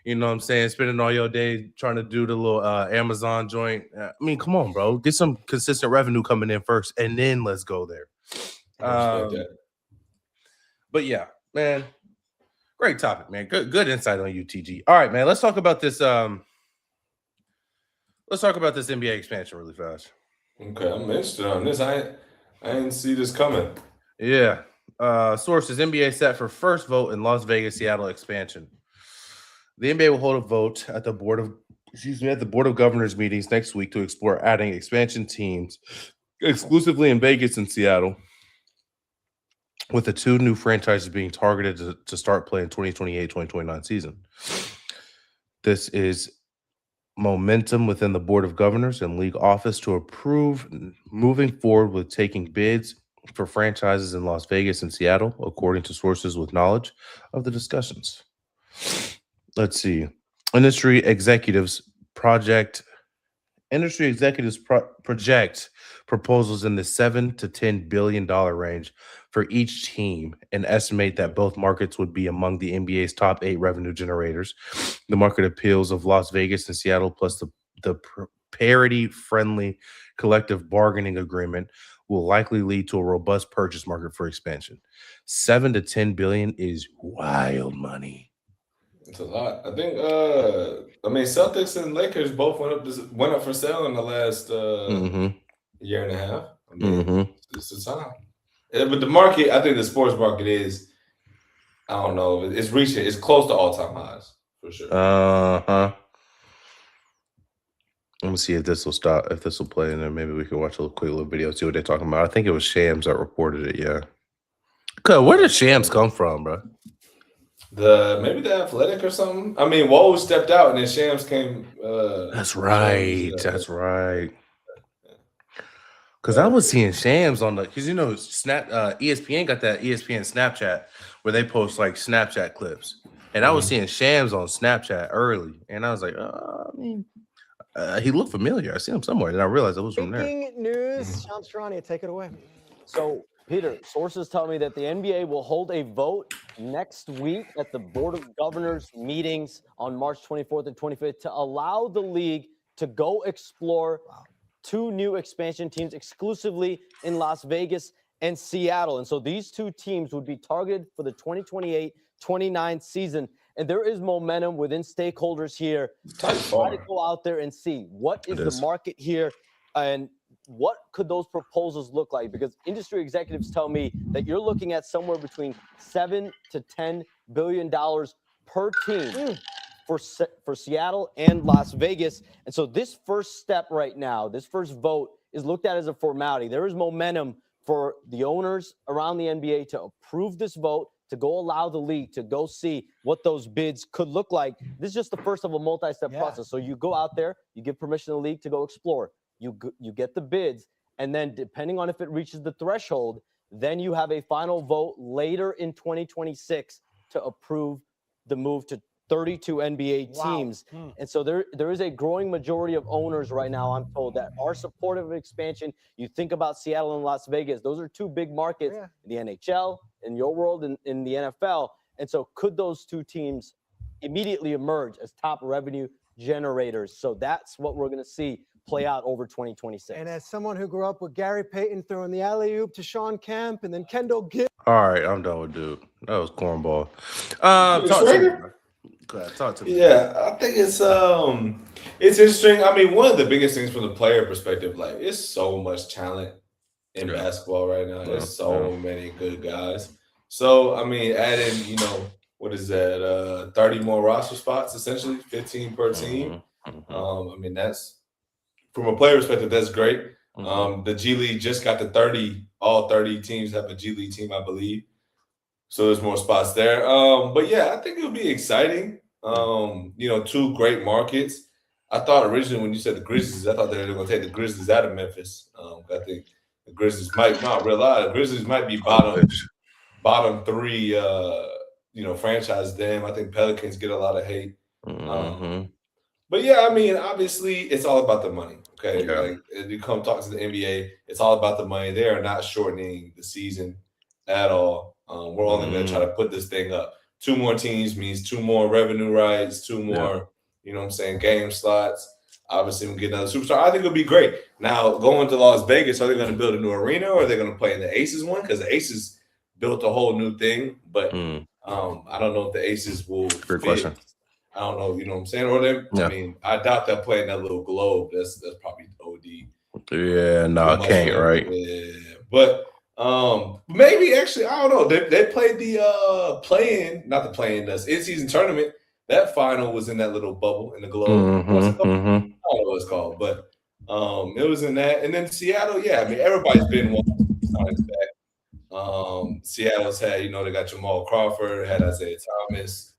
you know what I'm saying, spending all your day trying to do the little Amazon joint. I mean, come on, bro. Get some consistent revenue coming in first, and then let's go there. But yeah, man, great topic, man. Good insight on UTG. All right, man, let's talk about this. Let's talk about this NBA expansion really fast. Okay, I'm interested on this. I didn't see this coming. Yeah. Sources: NBA set for first vote in Las Vegas, Seattle expansion. The NBA will hold a vote at the Board of Governors meetings next week to explore adding expansion teams exclusively in Vegas and Seattle, with the two new franchises being targeted to start play in 2028-2029 season. This is momentum within the Board of Governors and league office to approve moving forward with taking bids for franchises in Las Vegas and Seattle, according to sources with knowledge of the discussions. Let's see. Industry executives project proposals in the $7 to $10 billion range for each team, and estimate that both markets would be among the NBA's top 8 revenue generators. The market appeals of Las Vegas and Seattle, plus the parity-friendly collective bargaining agreement, will likely lead to a robust purchase market for expansion. $7 to $10 billion is wild money. It's a lot. I think. Celtics and Lakers both went up for sale in the last year and a half. I mean, it's a time. But the market, I think the sports market is. I don't know. It's reaching. It's close to all-time highs for sure. Let me see if this will stop. If this will play, and then maybe we can watch a quick little video, see what they're talking about. I think it was Shams that reported it. Yeah. Where did Shams come from, bro? Maybe the Athletic or something. I mean, Woj stepped out and then Shams came. That's right. That's right. Because I was seeing Shams on because ESPN got that ESPN Snapchat where they post like Snapchat clips, and I was seeing Shams on Snapchat early, and I was like, he looked familiar. I seen him somewhere, and I realized it was from there. Breaking news, Shams Charania, take it away. So, Peter, sources tell me that the NBA will hold a vote next week at the Board of Governors meetings on March 24th and 25th to allow the league to go explore 2 new expansion teams exclusively in Las Vegas and Seattle. And so these 2 teams would be targeted for the 2028-29 season. And there is momentum within stakeholders here to try to go out there and see what is the market here and what could those proposals look like? Because industry executives tell me that you're looking at somewhere between $7 to $10 billion per team for Seattle and Las Vegas. And so this first step right now, this first vote is looked at as a formality. There is momentum for the owners around the NBA to approve this vote, to go allow the league to go see what those bids could look like. This is just the first of a multi-step process. So you go out there, you give permission to the league to go explore. You get the bids, and then depending on if it reaches the threshold, then you have a final vote later in 2026 to approve the move to 32 NBA teams. And so there is a growing majority of owners right now, I'm told, that are supportive of expansion. You think about Seattle and Las Vegas. Those are 2 big markets in the NHL, in your world, in the NFL. And so could those 2 teams immediately emerge as top revenue generators? So that's what we're going to see play out over 2026. And as someone who grew up with Gary Payton throwing the alley-oop to Sean Kemp and then Kendall Gill. All right, I'm done with dude. That was cornball. Talk to me. Yeah, I think it's interesting. I mean, one of the biggest things from the player perspective, like, it's so much talent in basketball right now. There's so many good guys. So, I mean, adding, what is that? 30 more roster spots, essentially, 15 per team. I mean, that's from a player perspective, that's great. The G League just got to 30. All 30 teams have a G League team, I believe. So there's more spots there. But yeah, I think it'll be exciting. 2 great markets. I thought originally when you said the Grizzlies, I thought they were going to take the Grizzlies out of Memphis. I think the Grizzlies might not realize the Grizzlies might be bottom 3 franchise. Damn, I think Pelicans get a lot of hate. But yeah, I mean, obviously it's all about the money. Okay. Like, if you come talk to the NBA, it's all about the money. They are not shortening the season at all. We're only going to try to put this thing up. 2 more teams means 2 more revenue rights, 2 more, game slots. Obviously, we'll get another superstar. I think it'll be great. Now, going to Las Vegas, are they going to build a new arena or are they going to play in the Aces one? Because the Aces built a whole new thing, but I don't know if the Aces will Great question. I don't know, you know what I'm saying? Or I mean, I doubt they'll play in that little globe. That's probably OD. Yeah, no, I can't, right? Yeah. But maybe actually, I don't know. They played the the in-season tournament. That final was in that little bubble in the globe. What's it called? I don't know what it's called, but it was in that. And then Seattle, yeah, I mean, everybody's been wanting signs back. Seattle's had, they got Jamal Crawford, had Isaiah Thomas.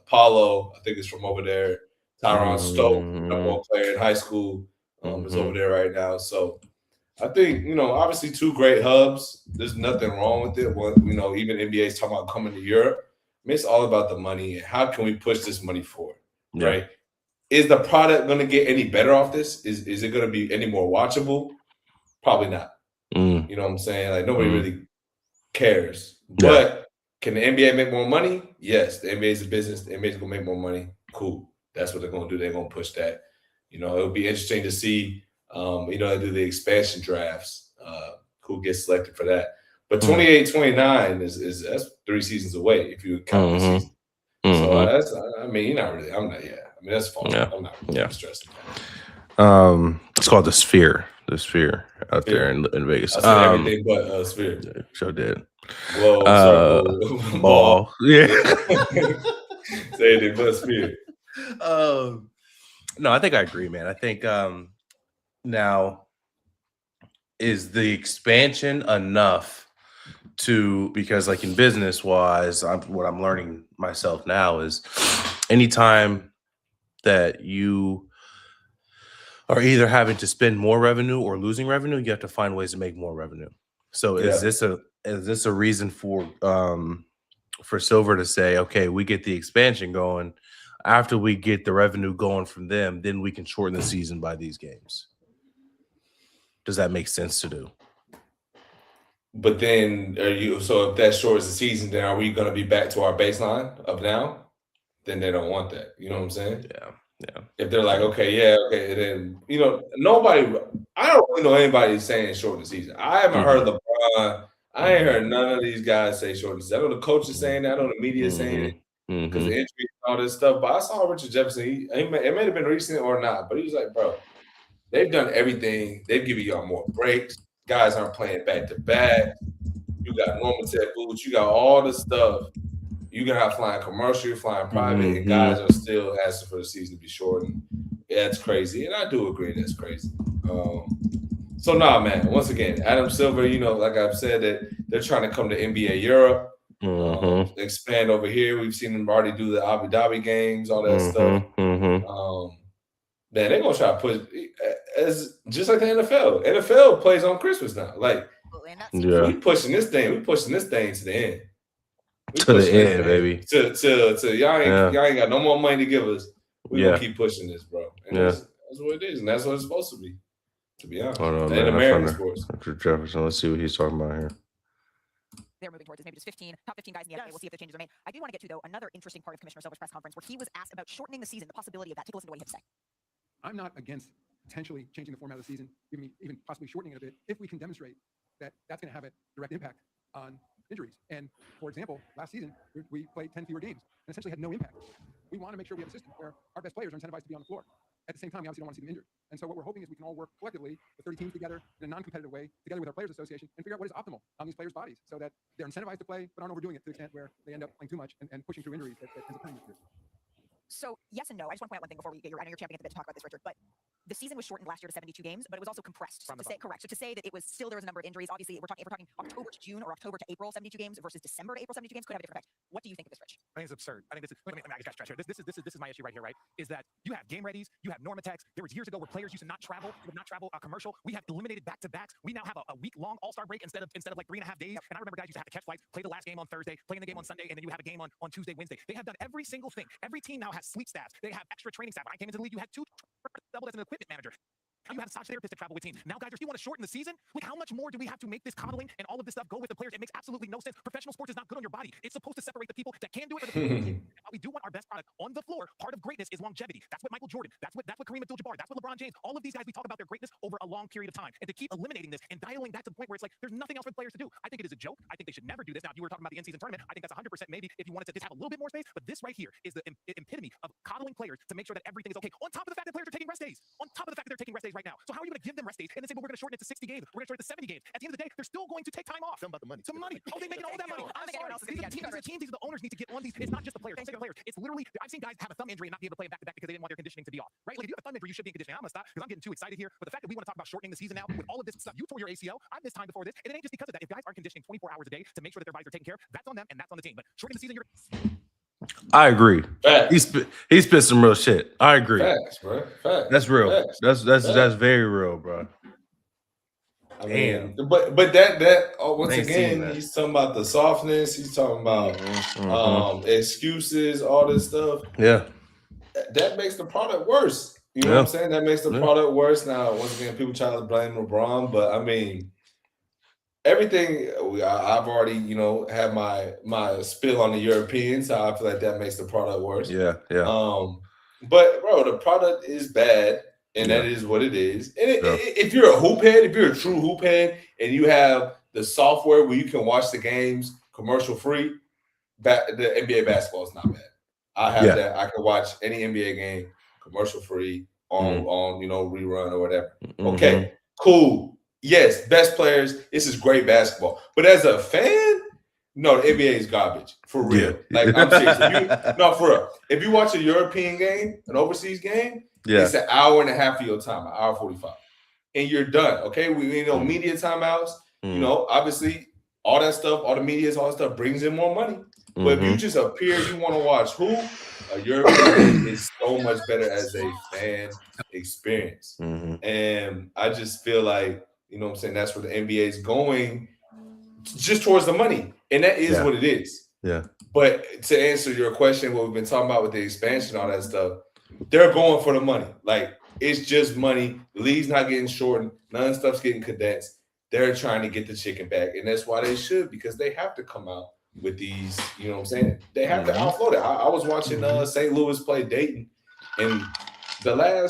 Paulo, I think is from over there. Tyron Stokes, number 1 player in high school, is over there right now. So I think, obviously 2 great hubs. There's nothing wrong with it. Even NBA's talking about coming to Europe. I mean, it's all about the money. How can we push this money forward, right? Is the product going to get any better off this? Is it going to be any more watchable? Probably not. You know what I'm saying? Like, nobody really cares. But can the NBA make more money? Yes. The NBA is a business. The NBA is going to make more money. Cool. That's what they're going to do. They're going to push that. It'll be interesting to see, they do the expansion drafts, who gets selected for that. But 28, 29 is that's 3 seasons away if you count the season. So that's, I mean, you're not really. I'm not. Yeah, I mean, that's fine. Yeah. I'm not really stressing. It's called the Sphere. The Sphere out there in Vegas. I said everything but Sphere. Yeah, sure did. Well, ball. Yeah. Say anything but Sphere. No, I think I agree, man. I think now is the expansion enough because like in business wise, what I'm learning myself now is anytime that you are either having to spend more revenue or losing revenue, you have to find ways to make more revenue. So is this a reason for Silver to say, okay, we get the expansion going, after we get the revenue going from them, then we can shorten the season by these games? Does that make sense to do? But then so if that shortens the season, then are we going to be back to our baseline of now? Then they don't want that. You know what I'm saying? Yeah. If they're like, okay, then nobody. I don't really know anybody saying shorten the season. I haven't heard LeBron. I ain't heard none of these guys say shorten the season. I know the coach is saying that. I know the media is saying it because the injuries and all this stuff. But I saw Richard Jefferson. It may have been recent or not, but he was like, bro, they've done everything. They've given y'all more breaks. Guys aren't playing back to back. You got Normative boots. You got all this stuff. You're going to have flying commercial, flying private, and guys are still asking for the season to be shortened. Yeah, it's crazy. And I do agree that's crazy. So, man, once again, Adam Silver, like I've said, that they're trying to come to NBA Europe, expand over here. We've seen them already do the Abu Dhabi games, all that stuff. Man, they're going to try to push just like the NFL. NFL plays on Christmas now. Like, we pushing this thing to the end. To the end, baby. To y'all ain't got no more money to give us. We gonna keep pushing this, bro. And that's what it is, and that's what it's supposed to be. To be honest, hold on, in American sports. Richard Jefferson. Let's see what he's talking about here. They're moving towards this, maybe just top 15 guys in the NBA. We'll see if the changes are made. I do want to get to, though, another interesting part of Commissioner Silver's press conference where he was asked about shortening the season, the possibility of that. Take a listen to what he had to say. I'm not against potentially changing the format of the season, even possibly shortening it a bit, if we can demonstrate that that's going to have a direct impact on injuries. And for example, last season, we played 10 fewer games and essentially had no impact. We want to make sure we have a system where our best players are incentivized to be on the floor. At the same time, we obviously don't want to see them injured. And so what we're hoping is we can all work collectively, the 30 teams together in a non-competitive way, together with our Players Association, and figure out what is optimal on these players' bodies so that they're incentivized to play, but aren't overdoing it to the extent where they end up playing too much and pushing through injuries that ends up hurting them. So yes and no. I just want to point out one thing before we get your champion to talk about this, Richard. But the season was shortened last year to 72 games, but it was also compressed. So to say that it was still there was a number of injuries. Obviously, if we're talking October to June or October to April 72 games versus December to April 72 games could have a different effect. What do you think of this, Rich? I think it's absurd. I think this is. I got to stretch here. This is my issue right here. Right, is that you have game readies, you have Normatex. There was years ago where players used to not travel, commercial. We have eliminated back to backs. We now have a week long All-Star break instead of like 3.5 days. And I remember guys used to have to catch flights, play the last game on Thursday, playing the game on Sunday, and then you have a game on Tuesday, Wednesday. They have done every single thing. Every team now has sleep staffs. They have extra training staff. When I came into the league, you had 2 doubled as an equipment manager. You had a massage therapist to travel with teams. Now, guys, if you want to shorten the season, like how much more do we have to make this coddling and all of this stuff go with the players? It makes absolutely no sense. Professional sports is not good on your body. It's supposed to separate the people that can do it. We do want our best product on the floor. Part of greatness is longevity. That's what Michael Jordan. That's what Kareem Abdul-Jabbar. That's what LeBron James. All of these guys, we talk about their greatness over a long period of time. And to keep eliminating this and dialing that to the point where it's like there's nothing else for the players to do. I think it is a joke. I think they should never do this. Now, you were talking about the in-season tournament. I think that's 100% maybe if you wanted to just have a little bit more space. But this right here is the epitome of coddling players to make sure that everything is okay. On top of the fact that players are taking rest days. On top of the fact that they're taking rest days right now. So how are you going to give them rest days and then say, well, we're going to shorten it to 60 games. We're going to shorten it to 70 games. At the end of the day, they're still going to take time off. Something about the money. Some money. Oh, they making all that money. I'm sorry. These are the teams. These are the owners need to get on these. It's not just the players. Don't say the players. It's literally, I've seen guys have a thumb injury and not be able to play back to back because they didn't want their conditioning to be off. Right? Like if you have a thumb injury, you should be in conditioning. I'm going to stop because I'm getting too excited here. But the fact that we want to talk about shortening the season now with all of this stuff, you tore your ACL. I've missed time before this. And it ain't just because of that. If guys aren't conditioning 24 hours a day to make sure that their bodies are taken care of, that's on them and that's on the team. But shortening the season, I agree. He spit some real shit. I agree. Facts, bro. Facts. That's real. Facts. That's very real, bro. I mean, but that once again, he's talking about the softness. He's talking about excuses, all this stuff. Yeah, that makes the product worse. You know what I'm saying? That makes the product worse. Now, once again, people try to blame LeBron, but I mean, everything. I've already, had my spill on the Europeans. So I feel like that makes the product worse. Yeah. But bro, the product is bad. And that is what it is. And if you're a hoop head, if you're a true hoop head, and you have the software where you can watch the games commercial free, the NBA basketball is not bad. I have that. I can watch any NBA game commercial free on rerun or whatever. Okay, cool. Yes, best players. This is great basketball. But as a fan, no, the NBA is garbage for real. Like I'm serious. For real. If you watch a European game, an overseas game, it's an hour and a half of your time, an hour 45, and you're done. Okay, we media timeouts. Obviously, all that stuff, all the media, all that stuff brings in more money. But if you just appear, you want to watch a European is so much better as a fan experience. And I just feel like, what I'm saying, that's where the NBA is going, just towards the money. And that is what it is. Yeah. But to answer your question, what we've been talking about with the expansion, all that stuff, they're going for the money. Like, it's just money. The league's not getting shortened. None of the stuff's getting condensed. They're trying to get the chicken back. And that's why they should, because they have to come out with these, what I'm saying? They have to offload it. I was watching St. Louis play Dayton, and the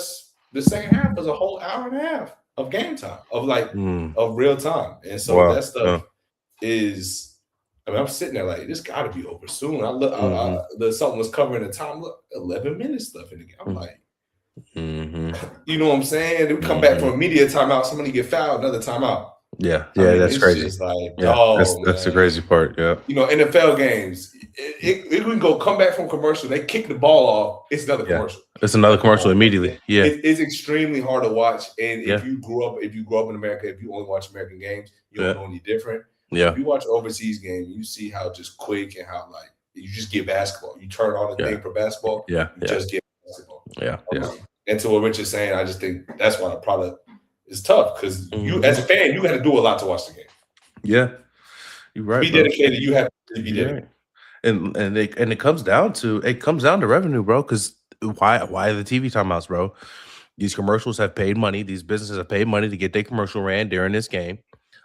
second half was a whole hour and a half of game time, of real time. And so that stuff is, I'm sitting there like, this got to be over soon. I look, something was covering the time. Look, 11 minutes left in the game. I'm like, you know what I'm saying? Then we come back from a media timeout. Somebody get fouled, another timeout. That's crazy. Like, that's the crazy part. Yeah, NFL games, it can go come back from commercial. They kick the ball off. It's another commercial. It's another commercial immediately. Yeah, it's extremely hard to watch. And if you grew up in America, if you only watch American games, you don't know any different. Yeah, if you watch overseas game, you see how just quick and how you just get basketball. You turn on the thing for basketball. You just get basketball. And to what Rich is saying, I just think that's why the product. It's tough because you, as a fan, you got to do a lot to watch the game. Yeah, you're right. Be dedicated. You have to be dedicated. Right. And it comes down to revenue, bro. Because why the TV timeouts, bro? These commercials have paid money. These businesses have paid money to get their commercial ran during this game.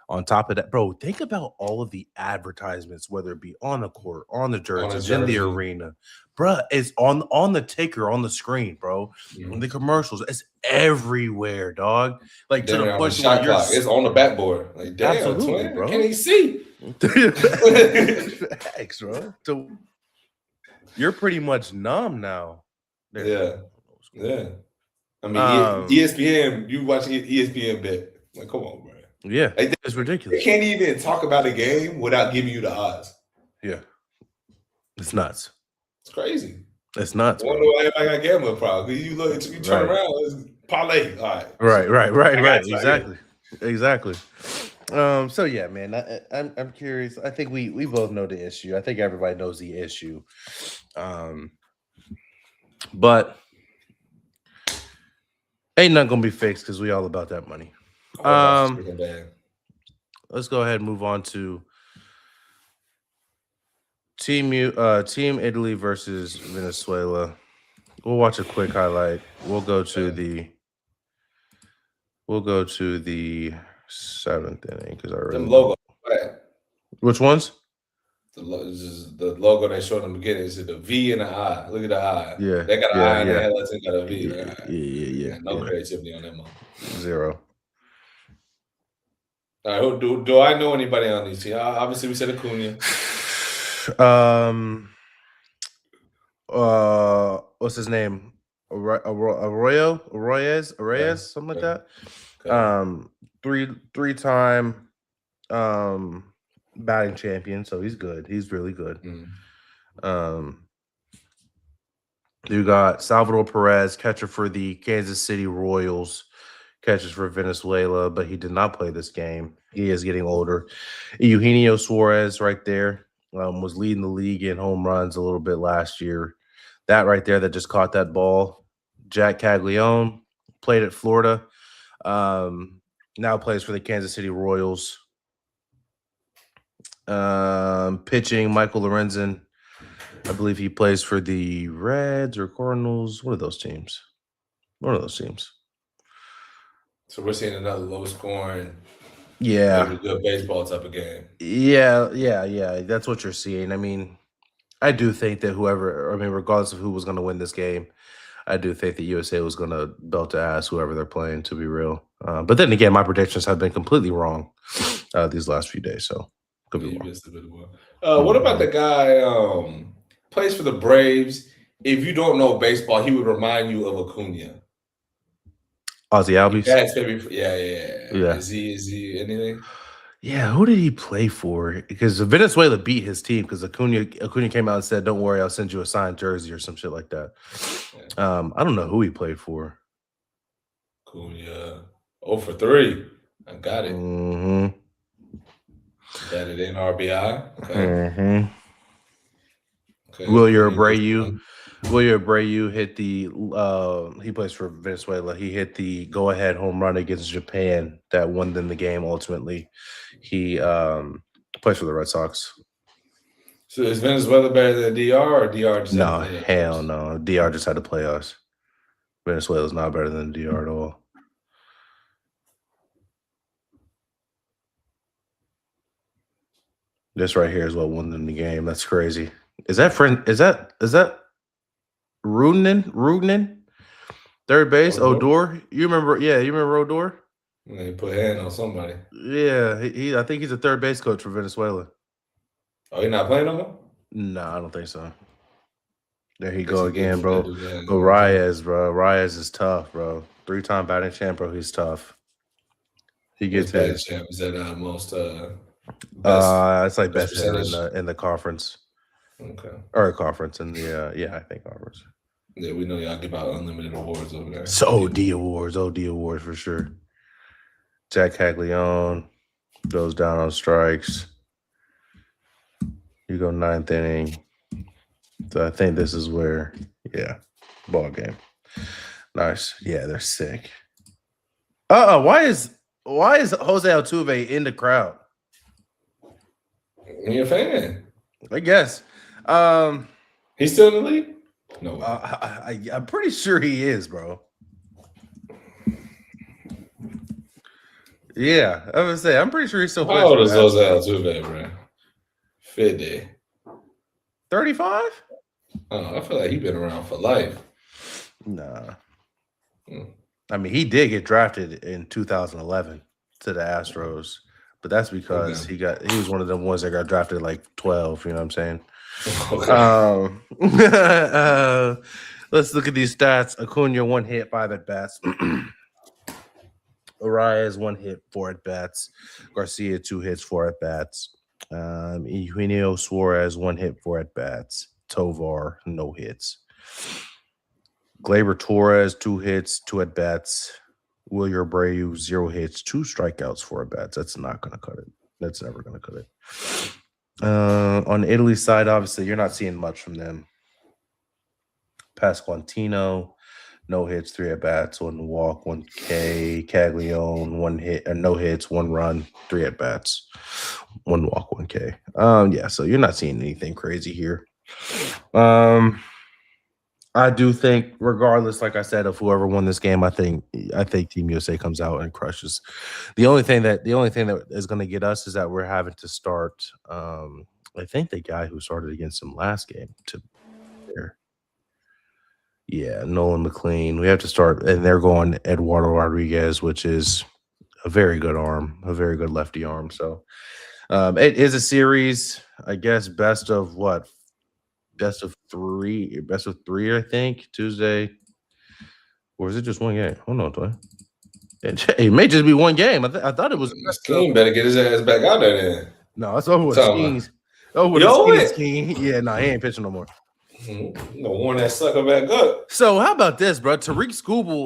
On top of that, bro, think about all of the advertisements, whether it be on the court, on the jerseys, in the arena. Bro, it's on the ticker, on the screen, bro. The commercials, it's everywhere, dog. Like, to the point where it's on the backboard. Like, damn, absolutely, bro. Can't even see. Thanks, bro. So you're pretty much numb now. Yeah. I mean, ESPN, you watching ESPN bet. Like, come on, bro. Yeah, it's ridiculous. They can't even talk about a game without giving you the odds. Yeah. It's nuts. It's crazy. It's nuts. I wonder why I got gambling problem. You turn around, it's parlay. All right. Right. Exactly. So yeah, man, I'm curious. I think we both know the issue. I think everybody knows the issue. But ain't nothing gonna be fixed because we all about that money. Let's go ahead and move on to Team Italy versus Venezuela. We'll watch a quick highlight. We'll go to the 7th inning because I already logo. Which ones? The logo they showed in the beginning is the V and the I. Look at the I. Yeah, they got an I and the headlights got a V. Right? Yeah. No creativity on that one. Zero. All right, do I know anybody on these teams? Obviously, we said Acuna. What's his name? Arroyes, something like that. Okay. Three-time batting champion, so he's good. He's really good. You got Salvador Perez, catcher for the Kansas City Royals, catches for Venezuela, but he did not play this game. He is getting older. Eugenio Suarez right there was leading the league in home runs a little bit last year. That right there that just caught that ball. Jack Caglione played at Florida. Now plays for the Kansas City Royals. Pitching, Michael Lorenzen. I believe he plays for the Reds or Cardinals. One of those teams. So we're seeing another low-scoring, good baseball type of game. Yeah. That's what you're seeing. I mean, I do think that regardless of who was going to win this game, I do think the USA was going to belt to ass whoever they're playing, to be real. But then again, my predictions have been completely wrong these last few days, so could be wrong. Missed a bit of one. What about the guy plays for the Braves? If you don't know baseball, he would remind you of Acuna. Ozzy Albies? Yeah. Is he anything? Yeah, who did he play for? Because Venezuela beat his team because Acuna came out and said, "Don't worry, I'll send you a signed jersey" or some shit like that. Yeah. I don't know who he played for. Acuna 0 for 3. I got it. Mm-hmm. Got it in RBI. Okay. Mm-hmm. Okay. Wilyer Abreu hit the he plays for Venezuela. He hit the go-ahead home run against Japan that won them the game ultimately. He plays for the Red Sox. So is Venezuela better than DR or DR just no, hell no. DR just had to play us. Venezuela's not better than DR at all. This right here is what won them the game. That's crazy. Is that Rudnin? Third base, Odor. You remember? Yeah, you remember Odor? They put a hand on somebody. Yeah, I think he's a third base coach for Venezuela. Oh, he's not playing no more? No, I don't think so. There he go again, bro. But Reyes, bro. Reyes is tough, bro. 3-time batting champ, bro. He's tough. He gets his. Champ is that most it's like best hitter in the conference. Okay. Or a conference in the I think conference. Yeah, we know y'all give out unlimited awards over there. So OD awards for sure. Jack Caglione goes down on strikes. You go 9th inning. So I think this is where, ball game. Nice. Yeah, they're sick. Why is Jose Altuve in the crowd? You a fan? I guess. He's still in the league? No. I'm pretty sure he is, bro. Yeah, I was gonna say I'm pretty sure he's still playing. How old is Jose Altuve, bro? 50. 35? Oh, I feel like he's been around for life. Nah. I mean, he did get drafted in 2011 to the Astros, but that's because he was one of them ones that got drafted like 12. You know what I'm saying? Okay. Let's look at these stats. Acuna 1 hit, 5 at bats. Arias 1 hit, 4 at bats. Garcia 2 hits, 4 at bats. Eugenio Suarez 1 hit, 4 at bats. Tovar no hits. Gleyber Torres 2 hits, 2 at bats. Wilyer Abreu 0 hits, 2 strikeouts, 4 at bats. That's not going to cut it. That's never going to cut it. On Italy's side, obviously, you're not seeing much from them. Pasquantino, no hits, 3 at bats, 1 walk, 1 K. Caglione, 1 hit, no hits, 1 run, 3 at bats, 1 walk, 1 K. So you're not seeing anything crazy here. I do think, regardless, like I said, of whoever won this game, I think Team USA comes out and crushes. The only thing that is going to get us is that we're having to start. I think the guy who started against him last game Nolan McLean. We have to start, and they're going Eduardo Rodriguez, which is a very good arm, a very good lefty arm. So it is a series, I guess, best of 3, I think, Tuesday. Or is it just 1 game? Hold on, Toy. It may just be 1 game. I thought it was. Skeen better get his ass back out there then. No, it's over with Skeen's. Oh, with Skeen. Yeah, no, he ain't pitching no more. No warn that sucker back up. So how about this, bro? Tariq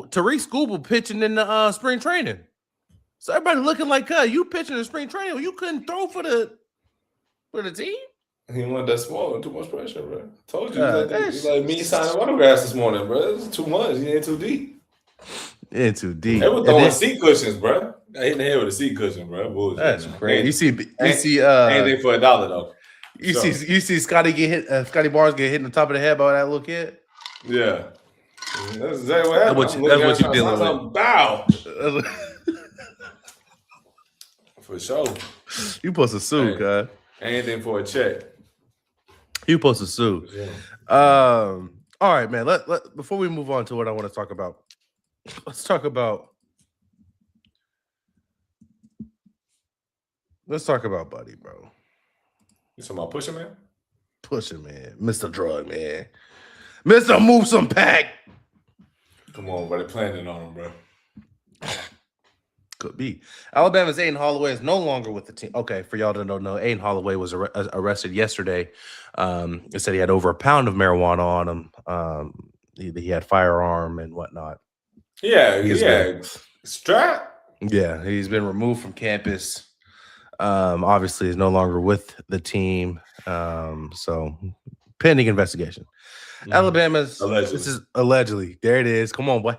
Skubal pitching in the spring training. So everybody looking like, you pitching in spring training. You couldn't throw for the team. He wanted that small, too much pressure, bro. I told you, he's like me signing autographs this morning, bro. It's too much. He ain't too deep. Ain't too deep. They were throwing seat cushions, bro. I hit the head with a seat cushion, bro. Bullshit, that's crazy. You see, anything for $1 though. You see Scotty get hit. Scotty Barnes get hit in the top of the head by that little kid. Yeah, that's exactly what happened. That's what you dealing with. Bow. For sure. You supposed to sue, guy. Anything for a check. You supposed to sue. Yeah. All right, man. Let before we move on to what I want to talk about, let's talk about Buddy, bro. You talking about Pusha, man? Pusha, man. Mr. Drug, man. Mr. Move Some Pack. Come on, bro. They're planning on him, bro. Could be. Alabama's Aiden Holloway is no longer with the team. Okay, for y'all to know, Aiden Holloway was arrested yesterday. It said he had over a pound of marijuana on him. He had firearm and whatnot. Yeah. Strap. Yeah, he's been removed from campus. Obviously, is no longer with the team. So pending investigation. Alabama's allegedly. This is allegedly. There it is. Come on, boy.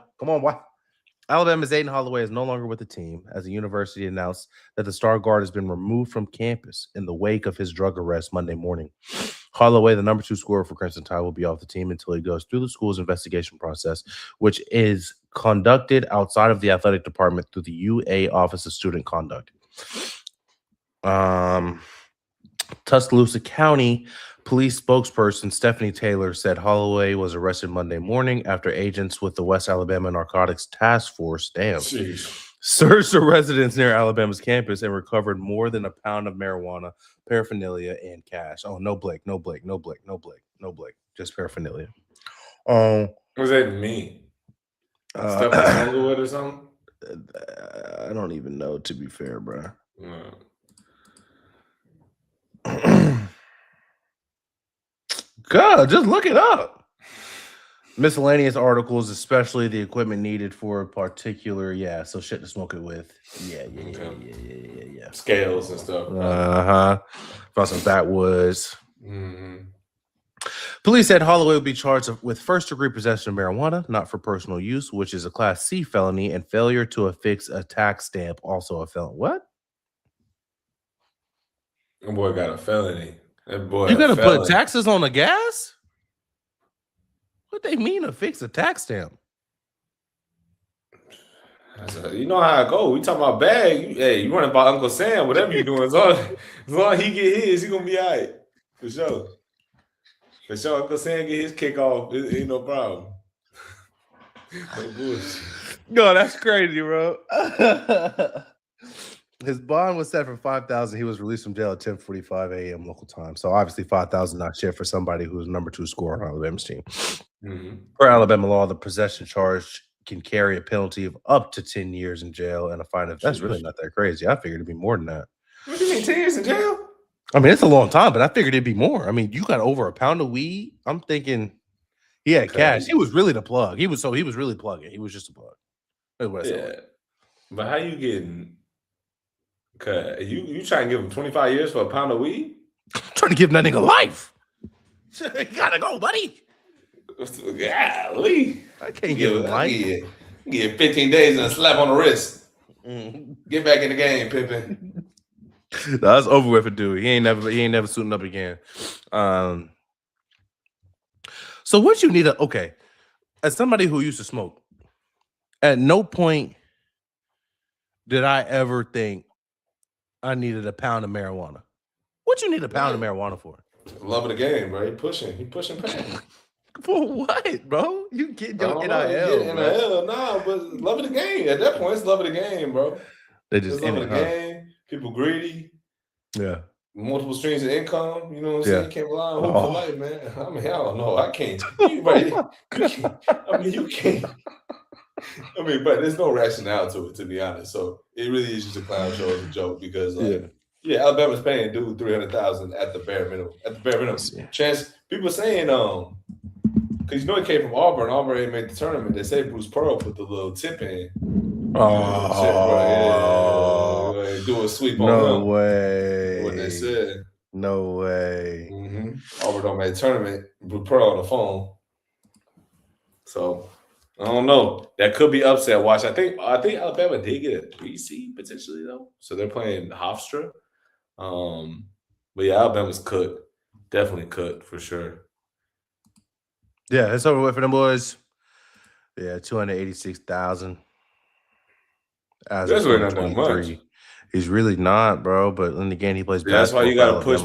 Alabama's Aiden Holloway is no longer with the team as the university announced that the star guard has been removed from campus in the wake of his drug arrest Monday morning. Holloway, the number 2 scorer for Crimson Tide, will be off the team until he goes through the school's investigation process, which is conducted outside of the athletic department through the UA Office of Student Conduct. Tuscaloosa County Police spokesperson Stephanie Taylor said Holloway was arrested Monday morning after agents with the West Alabama Narcotics Task Force searched the residence near Alabama's campus and recovered more than a pound of marijuana, paraphernalia, and cash. Oh, no Blake. Just paraphernalia. What does that mean? Stuff with or something? I don't even know, to be fair, bro. God, just look it up. Miscellaneous articles, especially the equipment needed for a particular, so shit to smoke it with. Yeah. Scales and stuff. Found some backwoods. Mm-hmm. Police said Holloway will be charged with first-degree possession of marijuana, not for personal use, which is a Class C felony, and failure to affix a tax stamp, also a felony. What? That boy got a felony. That boy, you gotta put taxes on the gas? What they mean affix a tax stamp? You know how I go. We talking about bag. You running by Uncle Sam. Whatever you doing, as long as he get his, he gonna be all right. For sure. Uncle Sam get his kick off. It ain't no problem. No bullshit. No, that's crazy, bro. His bond was set for $5,000. He was released from jail at 10:45 a.m. local time. So obviously $5,000 not shit for somebody who's number 2 scorer on Alabama's team. Mm-hmm. Per Alabama law, the possession charge can carry a penalty of up to 10 years in jail and a fine of that's really not that crazy. I figured it'd be more than that. What do you mean 10 years in jail? I mean, it's a long time, but I figured it'd be more. I mean, you got over a pound of weed. I'm thinking he had cash. He was really the plug. He was really plugging. He was just a plug. That's what I said. But how you getting? You trying to give him 25 years for a pound of weed? I'm trying to give that nigga life. You gotta go, buddy. Golly. I can't give him life. Get 15 days and a slap on the wrist. Get back in the game, Pippin. No, that's over with for dude. He ain't never suiting up again. So what you need to as somebody who used to smoke, at no point did I ever think I needed a pound of marijuana. What you need a pound of marijuana for? Love of the game, bro. He pushing pain. For what, bro? You get your NIL. NIL, but love of the game. At that point, it's love of the game, bro. They just love of the game. People greedy. Yeah. Multiple streams of income. You know what I'm saying? You can't rely on hoop for life, man. I mean, I don't know. I can't. You can't. I mean, but there's no rationale to it, to be honest. So it really is just a clown show as a joke because, Alabama's paying dude $300,000 at the bare minimum. Chance people saying, because he came from Auburn. Auburn ain't made the tournament. They say Bruce Pearl put the little tip in. Do a sweep on him. No way. What they said. No way. Mm-hmm. Auburn don't make the tournament. Bruce Pearl on the phone. So I don't know. That could be upset watch. I think Alabama did get a 3 seed potentially though. So they're playing Hofstra. But Alabama's cooked. Definitely cooked for sure. Yeah, it's over with for them boys. Yeah, 286,000. That's really not that much. He's really not, bro. But then again, he plays basketball. That's why you got to push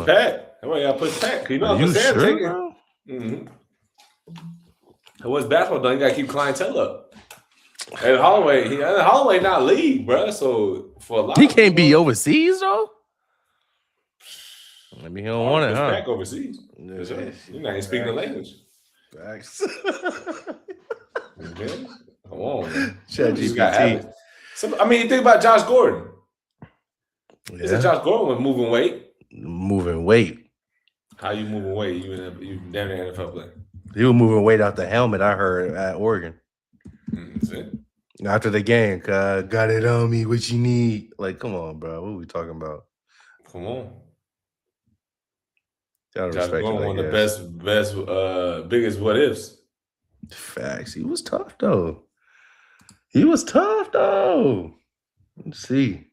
Pat. You sure, bro? Mm-hmm. What's basketball done? You gotta keep clientele up. And Holloway not league, bro. So for a lot, He can't be overseas though. Maybe he don't want it, huh? Back overseas. Yeah. Sure. You're not even speaking the language. Facts. Okay. Come on, man. ChatGPT. So, I mean, you think about Josh Gordon. Yeah. Is it Josh Gordon was moving weight? Moving weight. How you moving weight? You damn near NFL player. He was moving weight out the helmet, I heard, at Oregon. That's it. After the game, got it on me. What you need? Like, come on, bro. What are we talking about? Come on. Gotta Josh respect Gordon, it, I one of guess. the best, biggest what ifs. Facts. He was tough though. Let's see.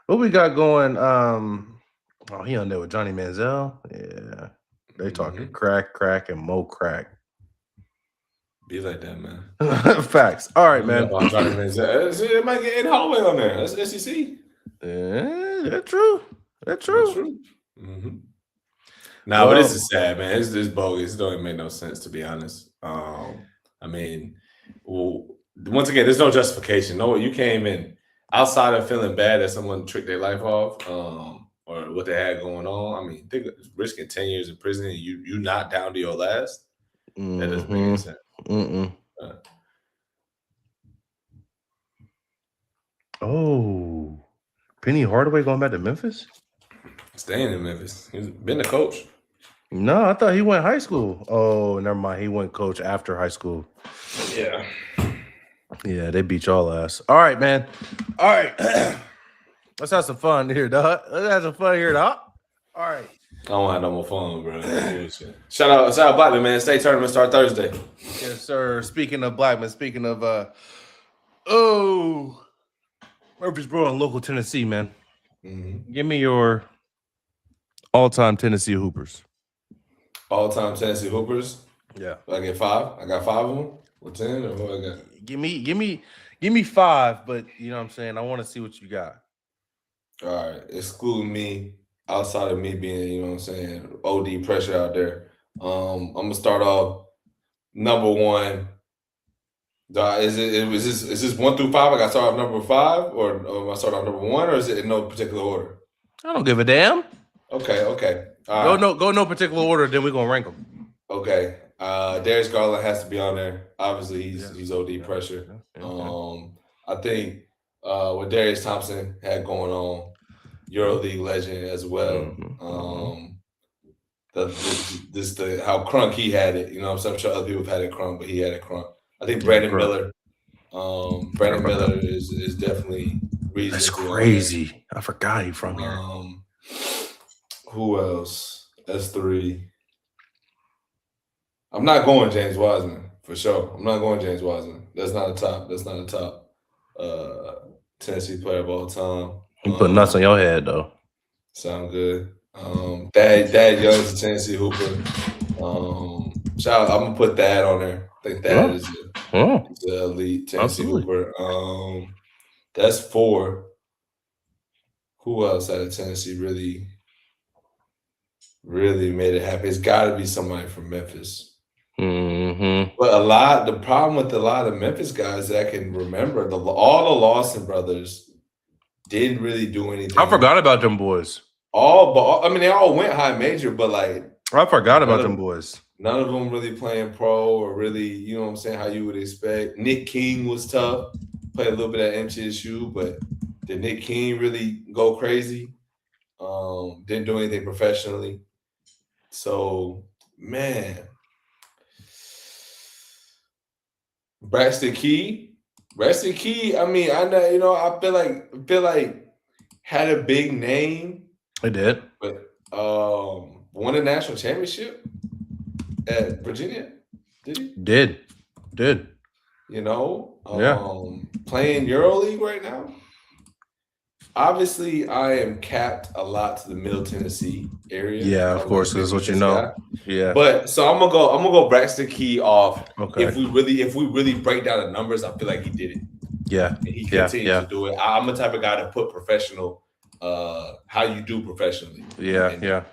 What we got going? He on there with Johnny Manziel. Yeah. They talking crack, and more crack. Be like that, man. Facts. All right, man. It might get Ed Holloway on there. That's SEC. Yeah, that's true. Mm-hmm. But this is sad, man. It's bogus. It don't even make no sense, to be honest. I mean, once again, there's no justification. No, you came in outside of feeling bad that someone tricked their life off, or what they had going on. I mean, think risking 10 years in prison and you not down to your last. That doesn't make any sense. Oh, Penny Hardaway going back to Memphis? Staying in Memphis. He's been a coach. No, I thought he went high school. Oh, never mind. He went coach after high school. Yeah. Yeah, they beat y'all ass. All right, man. All right. Let's have some fun here, dog. All right. I don't have no more fun, bro. Shout out Blackman, man. State tournament start Thursday. Yes, sir. Speaking of Blackman, speaking of Murfreesboro and local Tennessee, man. Mm-hmm. Give me your all-time Tennessee Hoopers. All-time Tennessee Hoopers? Yeah. Do I get 5? I got 5 of them? Or 10? Or what I got? Give me 5, but you know what I'm saying? I want to see what you got. All right. Excluding me, outside of me being, you know what I'm saying, OD pressure out there. I'm gonna start off number 1. Is this 1 through 5? I got to start off number 5, or am I start off number 1, or is it in no particular order? I don't give a damn. Okay. All right. Go no particular order, then we're gonna rank them. Okay. Darius Garland has to be on there. Obviously, he's OD pressure. I think what Darius Thompson had going on, EuroLeague legend as well. How crunk he had it. You know, I'm sure other people have had it crunk, but he had it crunk. I think Brandon Miller. Brandon Miller is definitely reasonable. That's crazy. I forgot he from here. Who else? That's 3. I'm not going James Wiseman for sure. I'm not going James Wiseman. That's not a top Tennessee player of all time. You put nuts on your head though. Sound good. Dad Young's a Tennessee Hooper. Shout out, I'm gonna put that on there. I think that is the elite Tennessee Hooper. That's 4. Who else out of Tennessee really made it happen? It's got to be somebody from Memphis. But the problem with a lot of Memphis guys that I can remember, all the Lawson brothers didn't really do anything. I forgot about them boys. They all went high major, but like I forgot about them boys. None of them really playing pro or really, you know what I'm saying, how you would expect. Nick King was tough, played a little bit at MTSU, but did Nick King really go crazy? Didn't do anything professionally. So, man, Braxton Key. I mean, I know, you know, I feel like had a big name. He did, but won a national championship at Virginia. Did he? Did. You know, playing EuroLeague right now. Obviously, I am capped a lot to the Middle Tennessee area. Yeah, of course, that's what you know. Yeah, but so I'm gonna go Braxton Key off. Okay. If we really break down the numbers, I feel like he did it. Yeah, and he continues to do it. I'm the type of guy to put professional, how you do professionally. Yeah.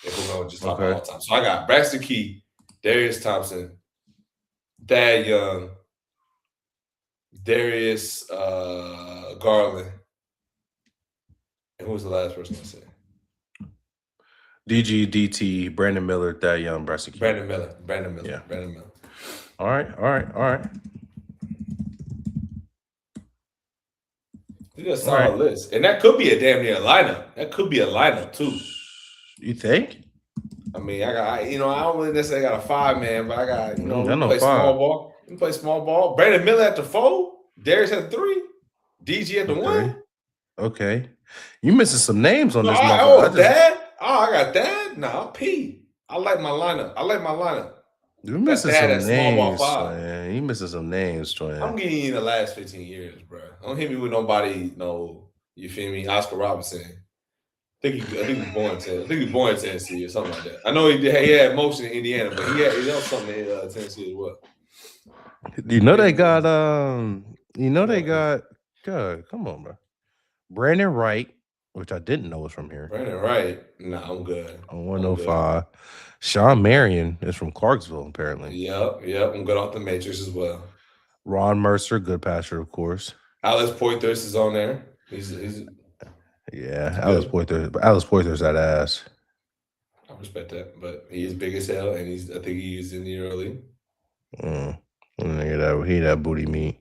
If we're gonna just talk all the time, so I got Braxton Key, Darius Thompson, Thad Young, Darius Garland. And who was the last person I said? DG, DT, Brandon Miller, Thad Young, Bryson Keith. Brandon Miller. Yeah. Brandon Miller. All right. You got a solid list. And that could be a damn near lineup. That could be a lineup too. You think? I mean, I don't really necessarily got a 5-man, but I got, play five. small ball. You play small ball. Brandon Miller at the 4. Darius at the 3. DG at the 1. Okay. You missing some names on this Dad? Oh, I got that? No, P. I like my lineup. You're missing some names, man. You missing some names, Twin. I'm getting you in the last 15 years, bro. Don't hit me with nobody, you feel me? Oscar Robinson. I think he's born in Tennessee or something like that. I know he had motion in Indiana, but he had something in Tennessee as well. They got God, come on, bro. Brandon Wright, which I didn't know was from here. Brandon Wright, I'm good. On 105. Sean Marion is from Clarksville, apparently. Yep. I'm good off the Matrix as well. Ron Mercer, good passer, of course. Alex Poythress is on there. He's Alex Poythress that ass. I respect that, but he is big as hell, and I think he is in the early. He that booty meat.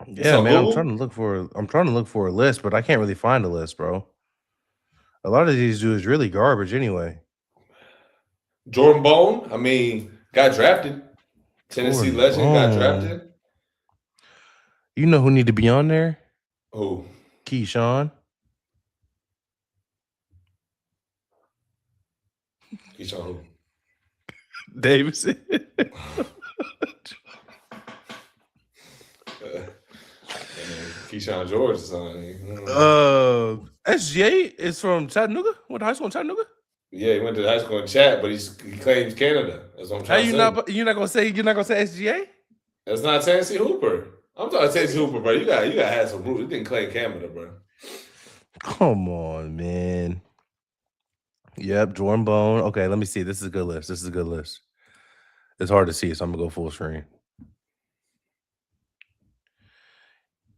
Yeah, man. I'm trying to look for a list, but I can't really find a list, bro. A lot of these dudes really garbage anyway. Jordan Bone, got drafted. Tennessee legend got drafted. You know who need to be on there? Who? Keyshawn. Keyshawn who? Davidson. Keyshawn George is on. SGA is from Chattanooga. Went to high school in Chattanooga. Yeah, he went to high school in Chat, but he claims Canada. That's what I'm trying to say. You're not gonna say SGA? That's not Tennessee Hooper. I'm talking Tennessee Hooper, bro. You got to have some roots. You didn't claim Canada, bro. Come on, man. Yep, Jordan Bone. Okay, let me see. This is a good list. It's hard to see, so I'm gonna go full screen.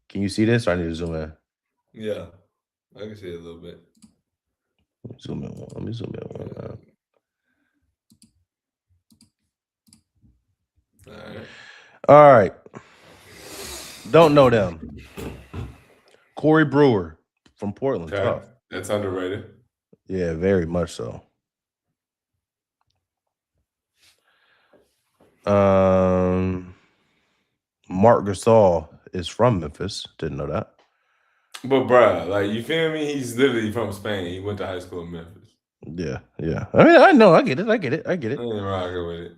Can you see this? Or I need to zoom in. Yeah, I can see it a little bit. Let me zoom in one. All right. Don't know them. Corey Brewer from Portland. Okay. Tough. That's underrated. Yeah, very much so. Mark Gasol is from Memphis. Didn't know that. But bro, you feel me? He's literally from Spain. He went to high school in Memphis. Yeah. I know. I get it. I ain't rocking with it.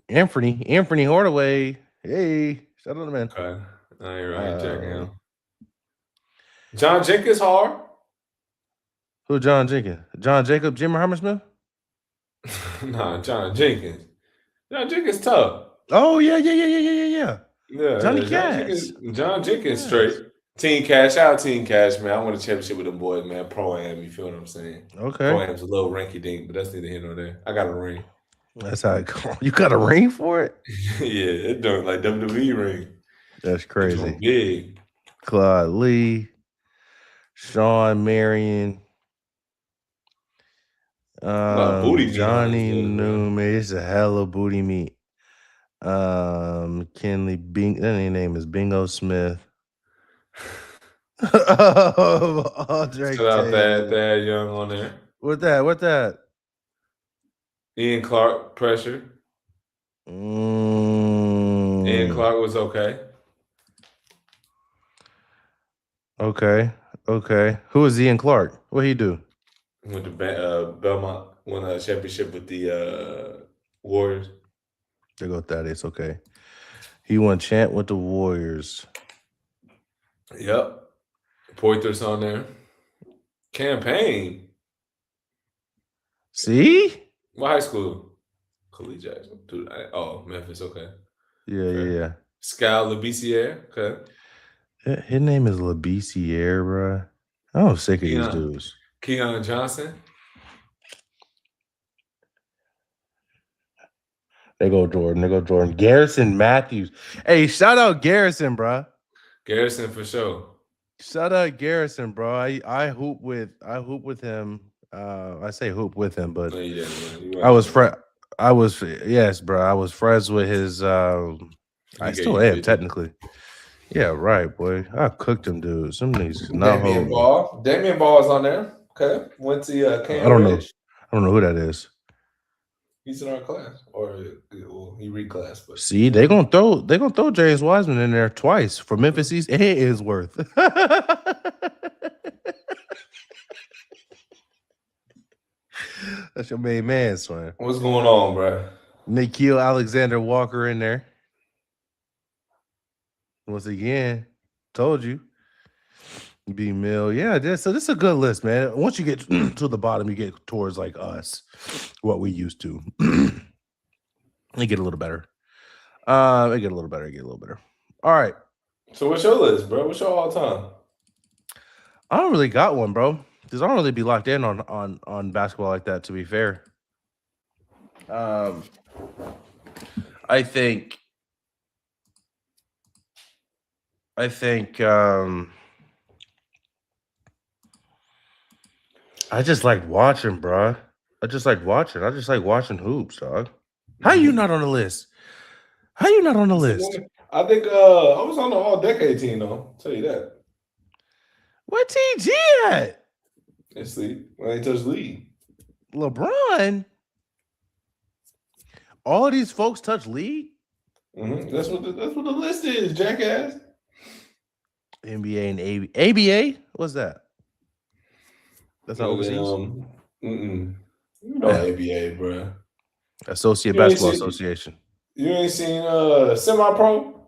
Anthony Hardaway. Hey, shout out to man. Okay. I ain't right. Checking him. John Jenkins hard. Who John Jenkins? John Jacob, Jimmy Hammersmith? Nah, John Jenkins. John Jenkins tough. Oh, yeah. Yeah, Johnny Cash. John Jenkins straight. Team Cash. Shout out Team Cash, man. I won a championship with them boys, man. Pro-Am, you feel what I'm saying? Okay. Pro-Am's a little ranky-dink, but that's neither here nor there. I got a ring. That's how it goes. You got a ring for it? Yeah, it's doing like WWE ring. That's crazy. Big. Claude Lee, Sean Marion, Johnny Newman. It's a hell of booty meat. McKinley Bing. That name is Bingo Smith. Shout out that Young on there. What that? Ian Clark pressure. Ian Clark was okay. Okay. Who is Ian Clark? What he do? Went to Belmont, won a championship with the Warriors. There go Thaddeus. Okay. He won champ with the Warriors. Yep. Poythress on there. Campaign. See? What high school? Khalid Jackson. Memphis. Okay. Yeah. Scal LeBissiere. Okay. His name is LeBissiere, bro. I'm sick of these dudes. Keon Johnson. They go Jordan. Garrison Matthews. Hey, shout out Garrison, bro. Garrison for sure. Shout out Garrison, bro. I hoop with him. I say hoop with him, but Yeah, I was friends with his. I still am technically. Yeah, right, boy. I cooked them dudes. Some niggas could not hold me. Damian Ball is on there. Okay, went to I don't know. I don't know who that is. He's in our class, or he reclassed. But see, they gonna throw James Wiseman in there twice for Memphis East and Isworth. That's your main man, son. What's going on, bro? Nickeil Alexander Walker in there. Once again, told you. B Mill, yeah. So this is a good list, man. Once you get to the bottom, you get towards like us, what we used to. They get a little better. They get a little better. All right. So what's your list, bro? What's your all time? I don't really got one, bro. Because I don't really be locked in on basketball like that. To be fair, I think. I just like watching, bro. I just like watching hoops, dog. How you not on the list? I think I was on the all-decade team, though. I'll tell you that. Where TG at? It's the when they touch league. LeBron. All of these folks touch league. Mm-hmm. That's what the list is, jackass. NBA and ABA. What's that? That's not overseas. You know ABA, bro. Associate Basketball Association. You ain't seen Semi-Pro?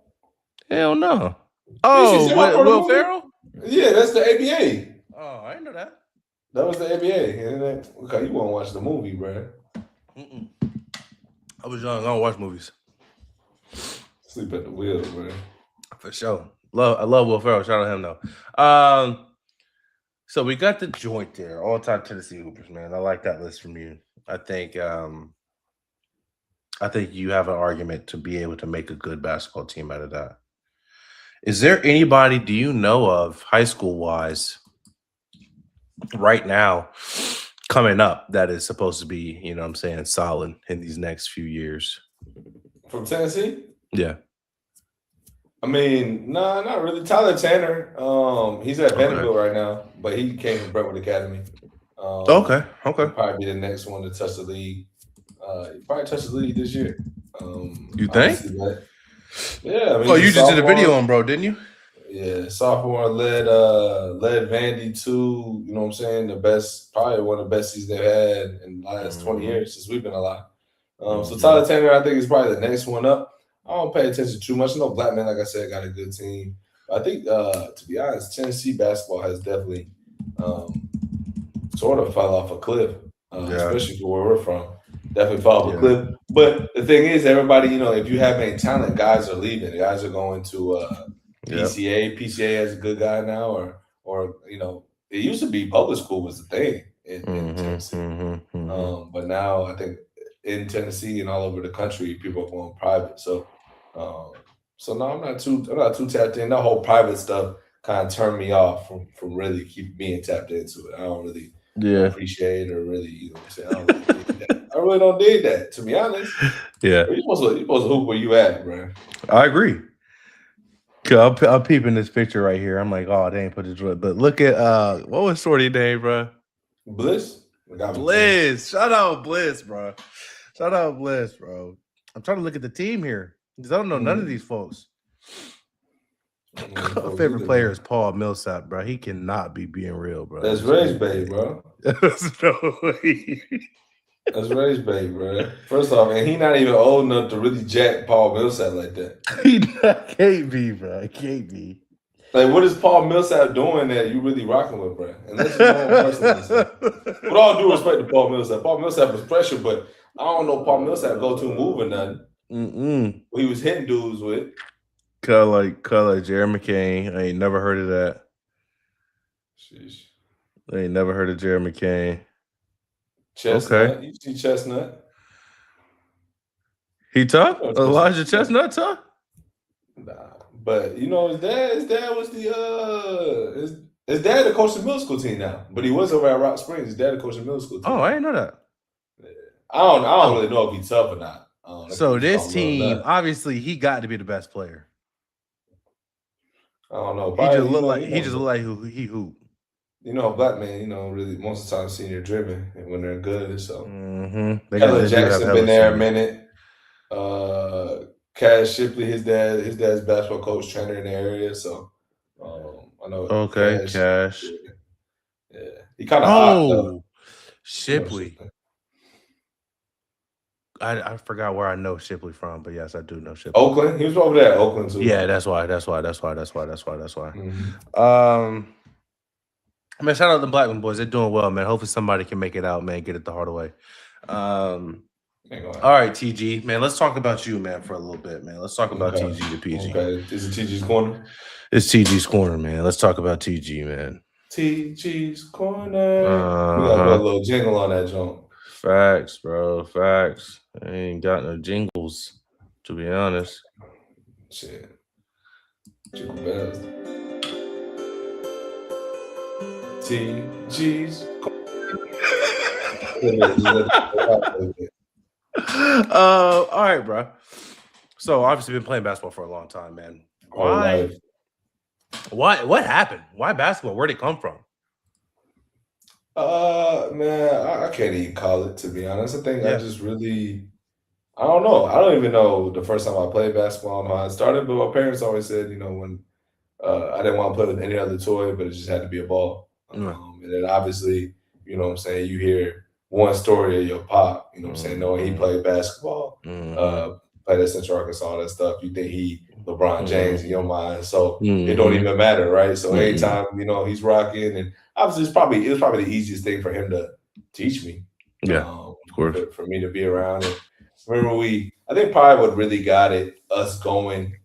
Hell no. Oh, Will Ferrell? Yeah, that's the ABA. Oh, I didn't know that. That was the ABA. Okay, you won't watch the movie, bro. I was young. I don't watch movies. Sleep at the wheel, bro. For sure. I love Will Ferrell. Shout out him though. So we got the joint there. All-time Tennessee Hoopers, man. I like that list from you. I think you have an argument to be able to make a good basketball team out of that. Is there anybody do you know of high school wise right now coming up that is supposed to be, you know what I'm saying, solid in these next few years? From Tennessee? Yeah. I mean, nah, not really. Tyler Tanner, he's at Vanderbilt right now, but he came from Brentwood Academy. Okay. He'll probably be the next one to touch the league. He probably touch the league this year. You think? Yeah. I mean, you just did a video on bro, didn't you? Yeah, sophomore led Vandy to, you know what I'm saying, probably one of the best seasons they've had in the last 20 years since we've been alive. So Tyler Tanner, I think, is probably the next one up. I don't pay attention too much. No, Blackman, like I said, got a good team. I think, to be honest, Tennessee basketball has definitely sort of fell off a cliff, especially for where we're from. Definitely fell off a cliff. But the thing is, everybody, you know, if you have any talent, guys are leaving. Guys are going to PCA. PCA has a good guy now, or you know, it used to be public school was the thing in Tennessee. But now I think in Tennessee and all over the country, people are going private. So no, I'm not too tapped in. That whole private stuff kind of turned me off from really keep being tapped into it. I don't really appreciate it or really, you know what I'm saying? I really don't dig that, to be honest. Yeah. You're supposed to hoop where you at, bro. I agree. I'm peeping this picture right here. I'm like, oh, they ain't put the joint. But look at what was Shorty name, bro? Bliss. Bliss. Shout out Bliss, bro. I'm trying to look at the team here because I don't know none of these folks. Favorite player is Paul Millsap, bro. He cannot be being real, bro. That's Rage Bay, bro. There's no way. That's Rage Bay, bro. First off, and he not even old enough to really jack Paul Millsap like that. He can't be, bro. It can't be. Like, what is Paul Millsap doing that you really rocking with, bro? Unless you know him personally. With all due respect to Paul Millsap was pressure, but I don't know Paul Millsap go-to move or nothing. He was hitting dudes with. Cut like Jerry McCain. I ain't never heard of that. Sheesh. I ain't never heard of Jerry McCain. Chestnut. Okay. You see Chestnut. He tough? Elijah Chestnut tough? Nah, but you know his dad was the his dad coached the middle school team now, but he was over at Rock Springs. His dad coached the middle school team. Oh, I didn't know that. Yeah. I don't really know if he's tough or not. So this team, obviously, he got to be the best player. I don't know. He just looked like he hoop. You know, black man, you know, really most of the time senior driven and when they're good. So Ella Jackson been there a minute. Cash Shipley, his dad's basketball coach, trainer in the area. So I know. Okay, Cash. Yeah, he kind of hot. Shipley. I forgot where I know Shipley from, but yes, I do know Shipley. Oakland. He was over there at Oakland too. Yeah, that's why. Man, shout out to the Blackman boys. They're doing well, man. Hopefully somebody can make it out, man. Get it the Hardaway. All right, TG, man. Let's talk about you, man, for a little bit, man. Let's talk about TG to PG. Okay, is it TG's corner? It's TG's corner, man. Let's talk about TG, man. TG's corner. We got a little jingle on that joint. Facts, bro. Facts. I ain't got no jingles, to be honest. Shit. Jingle bells. TG's all right, bro. So obviously been playing basketball for a long time, man. Why? What happened? Why basketball? Where'd it come from? Man, I can't even call it, to be honest. I think I just really, I don't know. I don't even know the first time I played basketball and how it started, but my parents always said, you know, when I didn't want to play with any other toy, but it just had to be a ball. And then obviously, you know what I'm saying, you hear one story of your pop, you know what I'm saying, knowing he played basketball, played at Central Arkansas, all that stuff. You think he LeBron James in your mind. So it don't even matter, right? So anytime, you know, he's rocking, and obviously it was probably the easiest thing for him to teach me. Yeah, of course. For me to be around. And remember I think probably what really got us going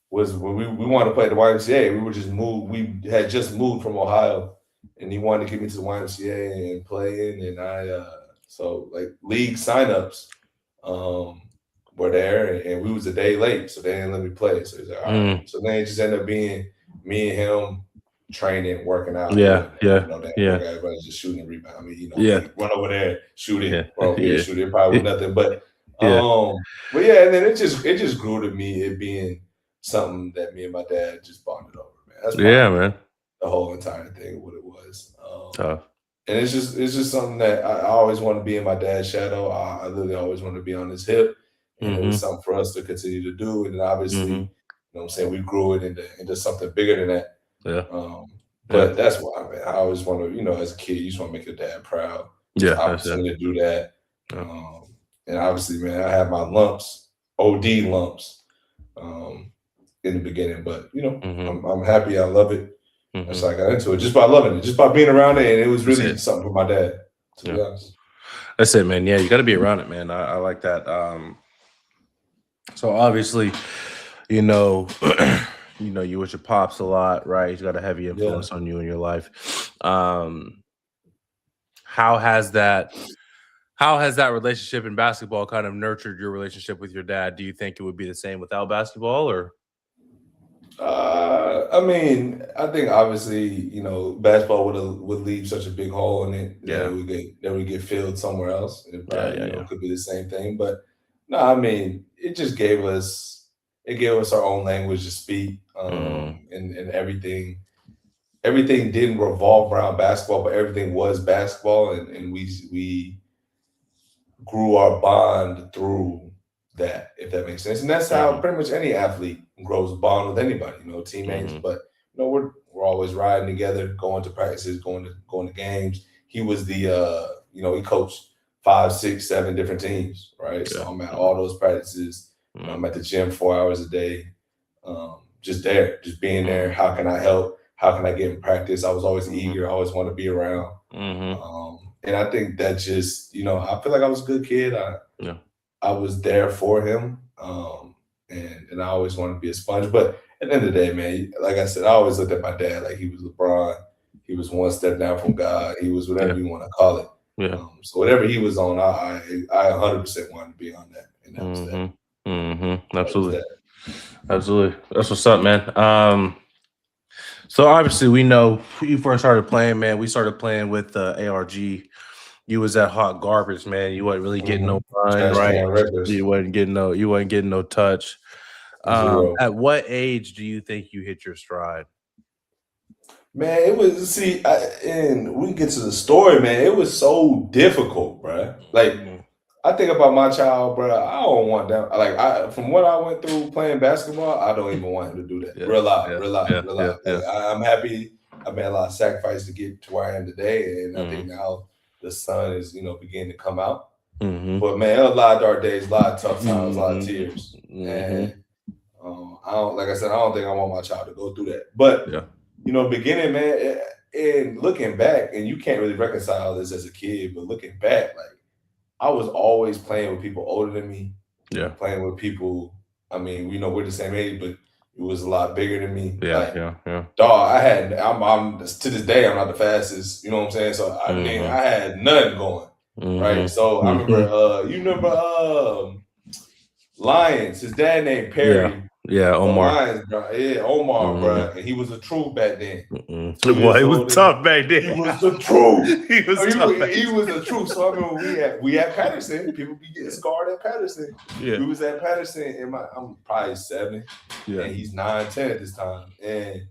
was when we wanted to play at the YMCA. We had just moved from Ohio, and he wanted to get me to the YMCA and play in. And so like league signups were there, and we was a day late, so they didn't let me play. So he's like, all right. So then it just ended up being me and him training, working out. Everybody's just shooting and rebound. I mean, you know, run over there, shoot it, shoot it, probably with nothing. But and then it just grew to me, it being something that me and my dad just bonded over, man. That's man. The whole entire thing, what it was. Tough. And it's just something that I always want to be in my dad's shadow. I literally always want to be on his hip. And it was something for us to continue to do. And then obviously, you know what I'm saying, we grew it into something bigger than that. Yeah. But that's why, man. I always want to, you know, as a kid, you just want to make your dad proud. Yeah. Opportunity to do that. And obviously, man, I had my lumps, OD lumps, in the beginning. But, you know, I'm happy. I love it. That's how I got into it. Just by loving it. Just by being around it. And it was really something for my dad, to be honest. That's it, man. Yeah, you got to be around it, man. I like that. So obviously, you know, you with your pops a lot, right? He's got a heavy influence on you in your life. How has that relationship in basketball kind of nurtured your relationship with your dad? Do you think it would be the same without basketball, or? I mean, I think obviously, you know, basketball would leave such a big hole in it that we get filled somewhere else. It probably, could be the same thing. But no, I mean, it just gave us our own language to speak. And everything didn't revolve around basketball, but everything was basketball, and we grew our bond through that, if that makes sense. And that's how pretty much any athlete grows a bond with anybody, you know, teammates. But you know, we're always riding together, going to practices, going to games. He was the you know, he coached 5, 6, 7 different teams, right? So I'm at all those practices. You know, I'm at the gym 4 hours a day. Just being there. How can I help? How can I get in practice? I was always eager. I always want to be around. And I think that just, you know, I feel like I was a good kid. I was there for him. And I always wanted to be a sponge. But at the end of the day, man, like I said, I always looked at my dad like he was LeBron. He was one step down from God. He was whatever you want to call it. Yeah. So whatever he was on, I 100% wanted to be on that, and that was that. Absolutely. Absolutely. That's what's up, man. So obviously we know you first started playing, man. We started playing with ARG. You was that hot garbage, man. You wasn't really getting no run, right? You wasn't getting no touch. At what age do you think you hit your stride? Man, it was and we get to the story, man. It was so difficult, bro. Like I think about my child, bro. I don't want that. Like from what I went through playing basketball, I don't even want him to do that. Real life. I'm happy. I made a lot of sacrifice to get to where I am today, and I think now the sun is, beginning to come out. But man, it was a lot of dark days, a lot of tough times, a lot of tears, and I don't think I want my child to go through that. But beginning, man, and looking back, and you can't really reconcile this as a kid, but looking back, like I was always playing with people older than me. Yeah, playing with people. I mean, we're the same age, but it was a lot bigger than me. Yeah. Dog, I'm to this day, I'm not the fastest. You know what I'm saying? So I mean, I had nothing going. Right. So I remember, Lions. His dad named Perry. Yeah, Omar. Lions, bro. Yeah, Omar, bro. And he was the truth back then. Well, he was tough back then. He was the truth. He was tough. He was the truth. So I remember we had Patterson. People be getting scarred at Patterson. Yeah. We was at Patterson, and I'm probably 7. Yeah. And he's 9, 10 at this time. And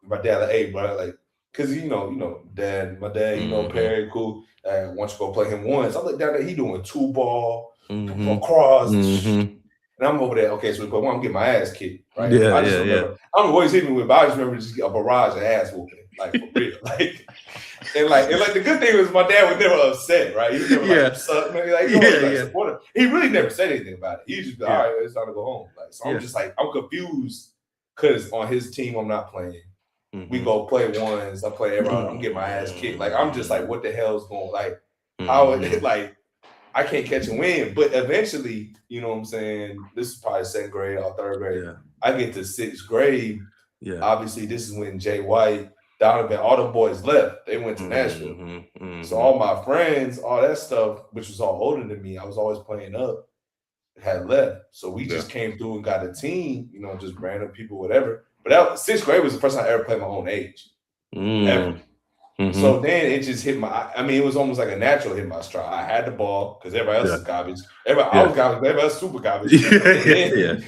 my dad like, hey, bro, like, cause my dad, Perry, cool. I want you to go play him once. I look down there, he doing 2-ball, cross. And I'm over there, okay, so I'm gonna get my ass kicked, right? I don't know what he's hitting me with, but I just remember just a barrage of ass whooping, like for real. And the good thing was my dad was never upset, right? He was never supportive. He really never said anything about it. He just be all right, it's time to go home. Like, so I'm just like, I'm confused because on his team I'm not playing. We go play ones, I play everyone, I'm getting my ass kicked. Like I'm just like, what the hell's going like how it like I can't catch a win, but eventually, you know what I'm saying? This is probably 2nd grade or 3rd grade. Yeah. I get to 6th grade. Yeah. Obviously, this is when Jay White, Donovan, all the boys left. They went to Nashville. So all my friends, all that stuff, which was all older than me, I was always playing up, had left. So we just came through and got a team, just random people, whatever. But 6th grade was the first time I ever played my own age. Ever. So then it just hit it was almost like a natural hit my stride. I had the ball because everybody else is garbage. I was garbage, but everybody else super garbage. And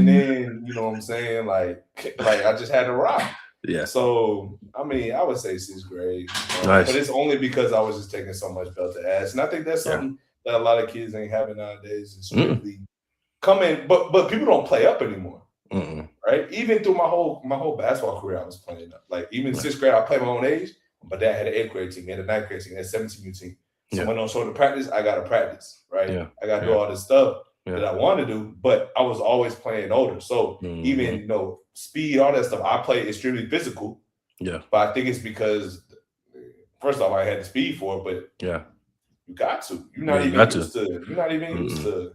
then, you know what I'm saying? Like I just had to rock. Yeah. So, I mean, I would say 6th grade. Nice. But it's only because I was just taking so much belt to ass. And I think that's something that a lot of kids ain't having nowadays. It's strictly coming, but people don't play up anymore. Right? Even through my whole basketball career, I was playing up. Like even 6th grade, I played my own age. But dad had an 8th grade team, he had a 9th grade team, he had a 17th team. So when I'm showing to practice, I got to practice, right? Yeah. I got to do all this stuff that I want to do, but I was always playing older. So even speed, all that stuff, I play extremely physical. Yeah. But I think it's because first off, I had the speed for it, but you got to. You're not even used to. You're not even used to.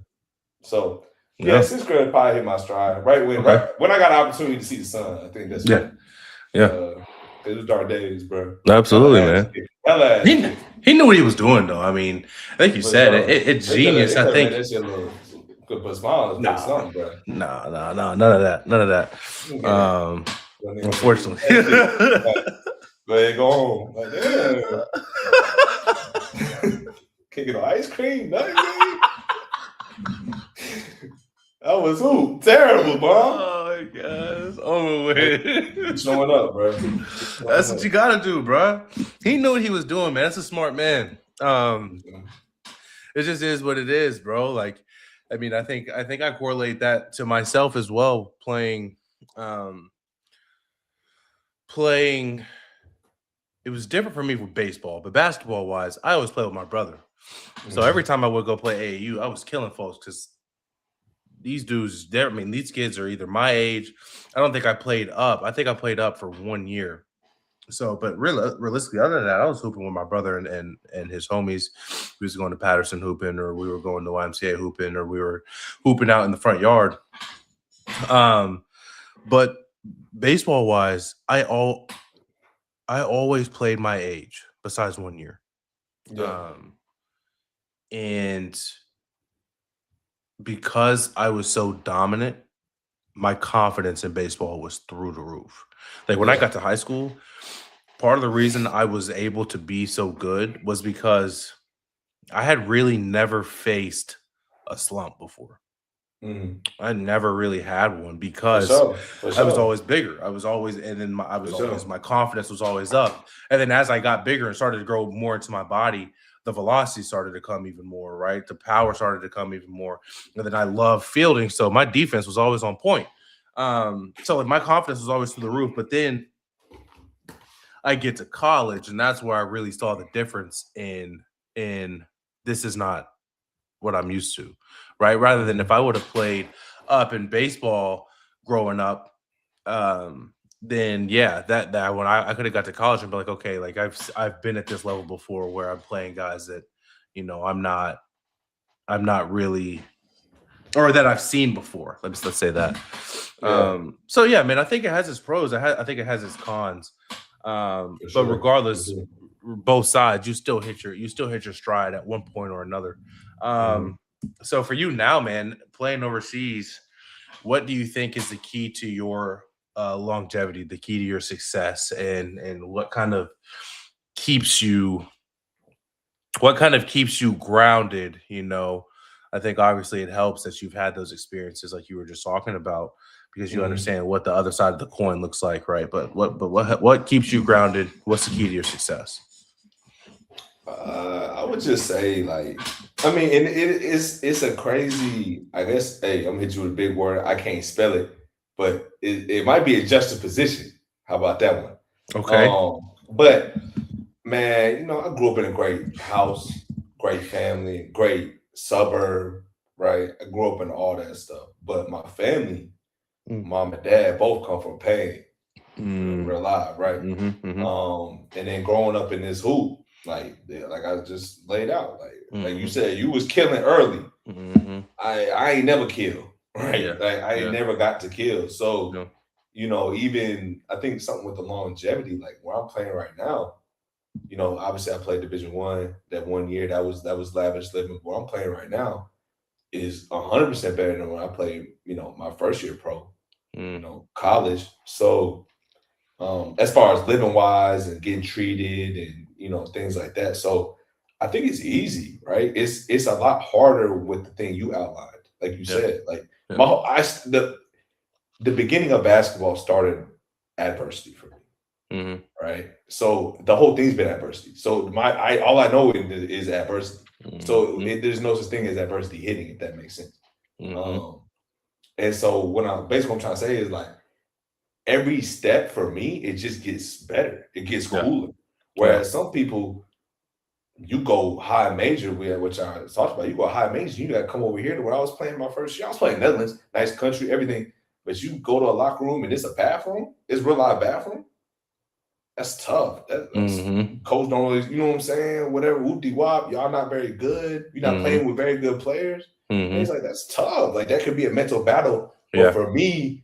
So. Yeah, 6th grade probably hit my stride right when I got an opportunity to see the sun. I think that's it was dark days, bro. Absolutely, man. He knew what he was doing, though. I mean, I think you said it's genius. I think that's your little could put smiles, something, bro. No, none of that. Unfortunately, go ahead, go home. Like, can't get no ice cream, nothing. That was terrible, bro. Oh my God, it's over with. Showing up, bro. That's what you gotta do, bro. He knew what he was doing, man. That's a smart man. It just is what it is, bro. Like, I mean, I think I correlate that to myself as well. Playing. It was different for me with baseball, but basketball wise, I always play with my brother. So every time I would go play AAU, I was killing folks because. These dudes, these kids are either my age. I don't think I played up. I think I played up for 1 year. So, but realistically, other than that, I was hooping with my brother and his homies. We was going to Patterson hooping, or we were going to YMCA hooping, or we were hooping out in the front yard. But baseball wise, I I always played my age, besides 1 year. Yeah. And because I was so dominant, my confidence in baseball was through the roof. Like when I Yeah. got to high school, part of the reason I was able to be so good was because I had really never faced a slump before. Mhm. I never really had one For because sure. For I was sure. always bigger. I was always, and then sure. my confidence was always up. And then as I got bigger and started to grow more into my body, the velocity started to come even more, right? The power started to come even more. And then I love fielding. So my defense was always on point. So like my confidence was always through the roof. But then I get to college, and that's where I really saw the difference in this is not what I'm used to, right? Rather than if I would have played up in baseball growing up, then yeah, that when I could have got to college and be like, okay, like I've been at this level before where I'm playing guys that, you know, I'm not really, or that I've seen before. Let's say that. Yeah. So yeah, man, I think it has its pros. I think it has its cons. But sure. regardless, For sure. both sides, you still hit your stride at one point or another. So for you now, man, playing overseas, what do you think is the key to your longevity, the key to your success, and what kind of keeps you grounded? You know, I think obviously it helps that you've had those experiences like you were just talking about, because you Mhm. understand what the other side of the coin looks like, right? But what keeps you grounded? What's the key to your success? I would just say, like, I mean, and it's a crazy, I guess, hey, I'm gonna hit you with a big word. I can't spell it, but it might be a juxtaposition. How about that one? Okay. But man, you know, I grew up in a great house, great family, great suburb, right? I grew up in all that stuff. But my family, mom and dad, both come from pain, real live, right? And then growing up in this hoop, like I just laid out, like you said, you was killing early. I ain't never killed, right? Yeah. Like I ain't never got to kill. So, No. you know, even I think something with the longevity, like where I'm playing right now, you know, obviously I played Division 1 that 1 year. That was lavish living. Where I'm playing right now is 100% better than when I played, you know, my first year pro, you know, college. So as far as living wise and getting treated and, you know, things like that. So I think it's easy, right? It's a lot harder with the thing you outlined. Like you said, like the beginning of basketball started adversity for me. Right. So the whole thing's been adversity. So all I know is adversity. So there's no such thing as adversity hitting, if that makes sense. And so basically what I'm trying to say is, like, every step for me, it just gets better. It gets cooler. Whereas some people, you go high major, which I talked about, you go high major, you got to come over here to where I was playing my first year. I was playing Netherlands, nice country, everything. But you go to a locker room and it's a bathroom, it's real live bathroom. That's tough. That's coach don't really, you know what I'm saying? Whatever, whoop-de-wop, y'all not very good. You're not playing with very good players. And it's like, that's tough. Like, that could be a mental battle. But for me,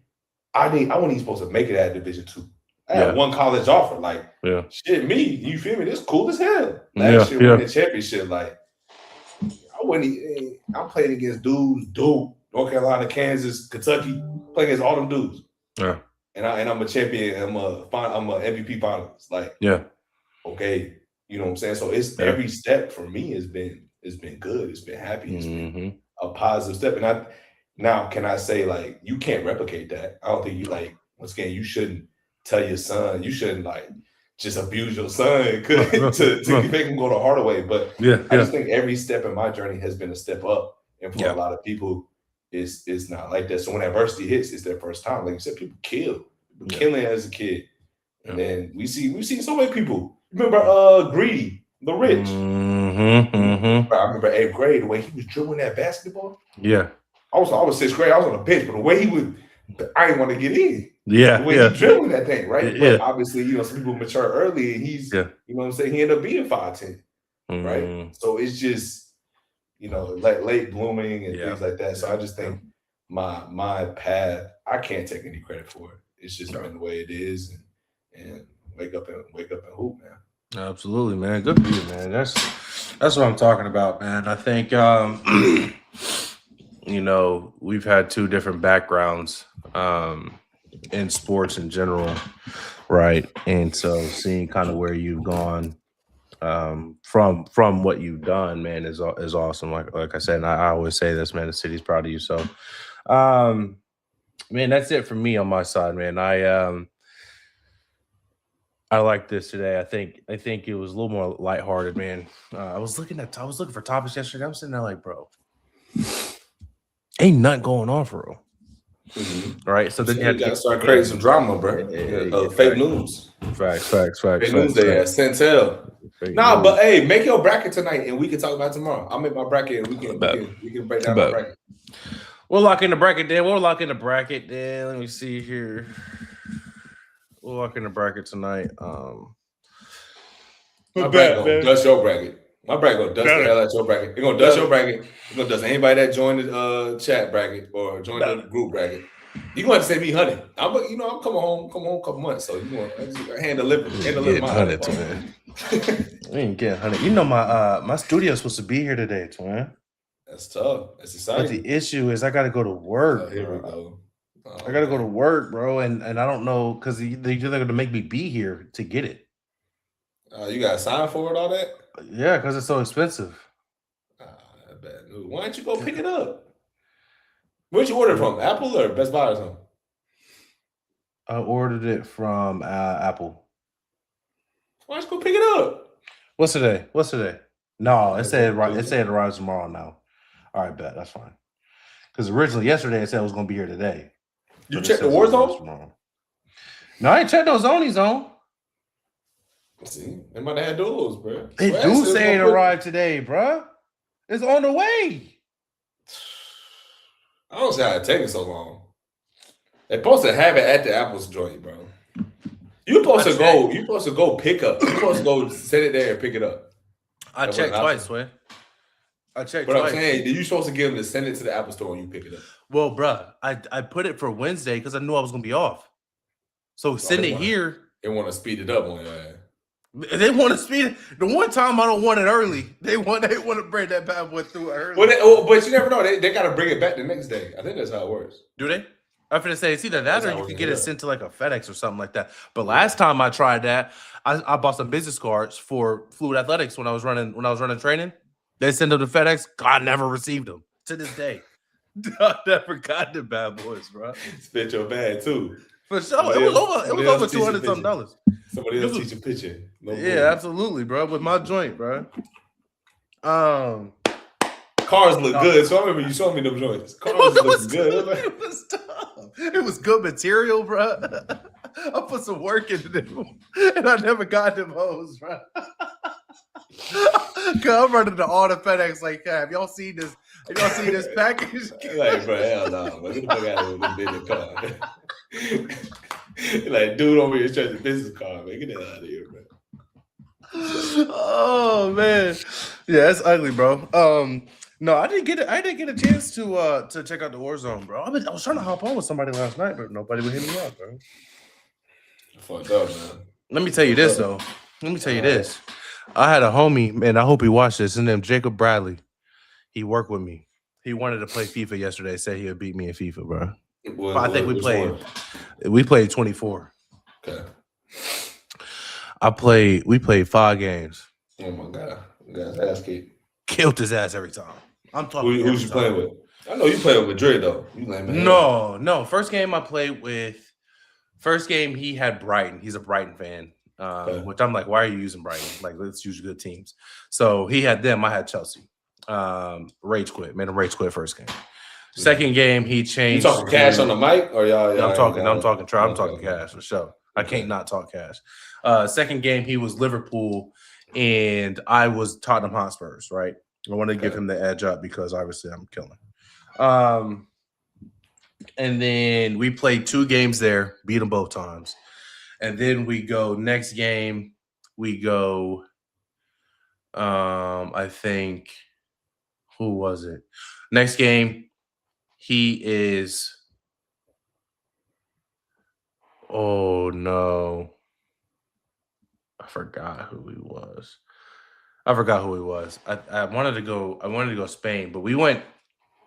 I wasn't even supposed to make it at Division 2. I had one college offer. Like, shit, me, you feel me? This cool as hell. Last year, winning the championship, like, I'm playing against dudes, Duke, North Carolina, Kansas, Kentucky, playing against all them dudes. Yeah. And I'm a champion. I'm a MVP finalist. Like, okay, you know what I'm saying? So it's every step for me has been good. It's been happy. It's been a positive step. And now can I say, like, you can't replicate that? I don't think you, like, once again, you shouldn't tell your son, you shouldn't, like, just abuse your son to make him go the harder way. But I just think every step in my journey has been a step up. And for a lot of people, it's not like that. So when adversity hits, it's their first time. Like you said, people killing as a kid. And then we see so many people. Remember Greedy, the Rich. I remember 8th grade, the way he was dribbling that basketball. Yeah. I was 6th grade, I was on the bench, but the way he would, I didn't want to get in. Yeah. The way he dribbling that thing, right? But obviously, you know, some people mature early and he's, you know what I'm saying, he ended up being 5'10", right? So it's just, you know, late blooming and things like that. So I just think my path, I can't take any credit for it. It's just been the way it is. And wake up and hoop, man. Absolutely, man. Good for you, man. That's what I'm talking about, man. I think you know, we've had two different backgrounds in sports in general, right? And so seeing kind of where you've gone from what you've done, man, is awesome. Like I said, and I always say this, man, the city's proud of you. So man, that's it for me on my side, man. I like this today. I think it was a little more lighthearted, man. I was looking for topics yesterday. I'm sitting there like, bro, ain't nothing going on for real. Mm-hmm. Right. So then you got to start creating some drama, bro. Fake news. Facts. Fake news day at Centel. Nah, but hey, make your bracket tonight and we can talk about it tomorrow. I'll make my bracket and we can break down my bracket. We'll lock in the bracket then. Let me see here. We'll lock in the bracket tonight. My bracket gonna dust your bracket. My bracket gonna dust the hell out your bracket. It's gonna dust your bracket. It's gonna dust anybody that joined the chat bracket or joined the group bracket. You gonna have to send me $100. I'm coming home a couple months, so you want to hand deliver my $100, man. We ain't getting $100. You know my studio's supposed to be here today, twin. That's tough. That's exciting. But the issue is I gotta go to work. Here we go. I gotta go to work, bro, and I don't know because they're gonna make me be here to get it. You gotta sign for it, all that? Yeah, because it's so expensive. Bad news. Why don't you go pick it up? Where'd you order it from? Apple or Best Buy or something? I ordered it from Apple. Why don't you go pick it up? What's today? No, it said it arrives tomorrow now. All right, bet that's fine. Because originally yesterday it said it was gonna be here today. You checked the Warzone? No, I ain't checked no Zony Zone. See, they might have had those, bro. It do say it arrived today, bro. It's on the way. I don't see how it taking so long. They're supposed to have it at the Apple's joint, bro. You're supposed to go pick up. You're supposed to go send it there and pick it up. I checked twice, man. But I'm saying, you're supposed to give them to send it to the Apple Store and you pick it up. Well, bro, I put it for Wednesday because I knew I was gonna be off. So send it here. They want to speed it up on your ass. They want to speed it. The one time I don't want it early. They want to bring that bad boy through early. But you never know. They got to bring it back the next day. I think that's how it works. Do they? I'm finna say it's either that or you can get it sent to like a FedEx or something like that. But last time I tried that, I bought some business cards for Fluid Athletics when I was running training. They sent them to FedEx. I never received them to this day. I never got the bad boys, bro. Spent your bag too. For sure. It was over $200 something. Somebody else teach a picture. Yeah, absolutely, bro. With my joint, bro. Cars look good. So I remember you showing me them joints. Cars look good. It was tough. It was good material, bro. I put some work into them, and I never got them hoes, bro. Cause I'm running to all the FedEx like, have y'all seen this? Have y'all seen this package? Like, bro, hell no, bro. Get the fuck out of here with this business card. Like, dude over here trying to business card, man. Get that out of here, bro. Oh man, yeah, that's ugly, bro. No, I didn't get a chance to check out the Warzone, bro. I was trying to hop on with somebody last night, but nobody would hit me up, bro. Fucked up, man. Let me tell you this though. I had a homie, and I hope he watched this. His name Jacob Bradley. He worked with me. He wanted to play FIFA yesterday. Said he would beat me in FIFA, bro. I think we played. We played 24. Okay. We played 5 games. Oh my god, that's ass kick. Killed his ass every time. I'm talking. Who's you playing with? I know you playing with Madrid though. You like, man. No. First game I played with. First game he had Brighton. He's a Brighton fan. Okay. Which I'm like, why are you using Brighton? Like, let's use good teams. So he had them. I had Chelsea. Rage quit. Made him rage quit first game. Second game he changed. You talking cash on the mic or y'all? I'm talking cash for sure. I can't not talk cash. Second game he was Liverpool and I was Tottenham Hotspurs. Right. I wanted to give him the edge up because obviously I'm killing. And then we played 2 games there, beat them both times. And then we go next game, I think, who was it? Next game, he is, oh no. I forgot who he was. I wanted to go Spain, but we went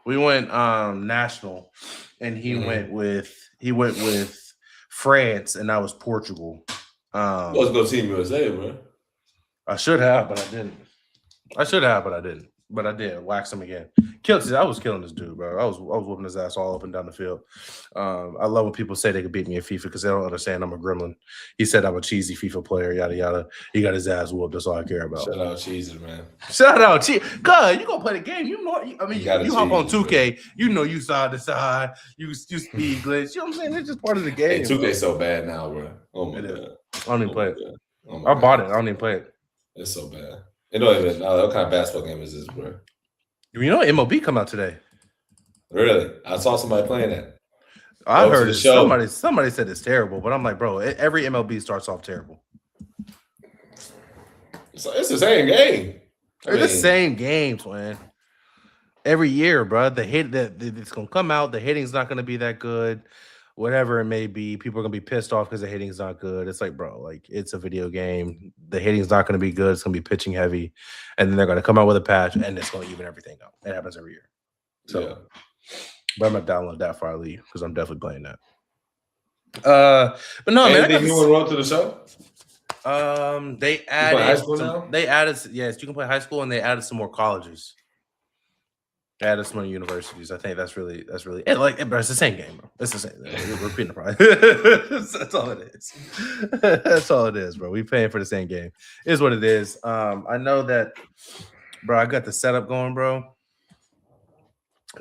national, and he went with France, and that was Portugal. Let's go Team USA, bro. I should have, but I didn't. But I did wax him again. I was killing this dude, bro. I was whooping his ass all up and down the field. I love when people say they could beat me in FIFA because they don't understand I'm a gremlin. He said I'm a cheesy FIFA player, yada yada. He got his ass whooped. That's all I care about. Shout out Cheezy, man. Shout out Cheezy. God, you gonna play the game? You know, I mean, you hop on 2K. Bro. You know, you side to side. You speed glitch. You know what I'm saying? It's just part of the game. Hey, 2K's so bad now, bro. Oh my god. I don't even play it. I bought it. I don't even play it. It's so bad. It don't even know what kind of basketball game is this, bro? You know, MLB come out today. Really? I saw somebody playing that. I heard somebody said it's terrible, but I'm like, bro, every MLB starts off terrible. It's the same game. It's the same game, twin. Every year, bro. It's gonna come out. The hitting's not gonna be that good. Whatever it may be, people are gonna be pissed off because the hitting's not good. It's like, bro, like it's a video game. The hitting's not gonna be good. It's gonna be pitching heavy, and then they're gonna come out with a patch, and it's gonna even everything out. It happens every year. So, yeah. But I'm gonna download that for I leave because I'm definitely playing that. But no, man. Anything you want to roll to the show? They added. Yes, you can play high school, and they added some more colleges. They added some more universities. I think that's really but it's the same game, bro. It's the same. We're repeating the price. That's all it is. That's all it is, bro. We paying for the same game. It is what it is. I know that, bro. I got the setup going, bro.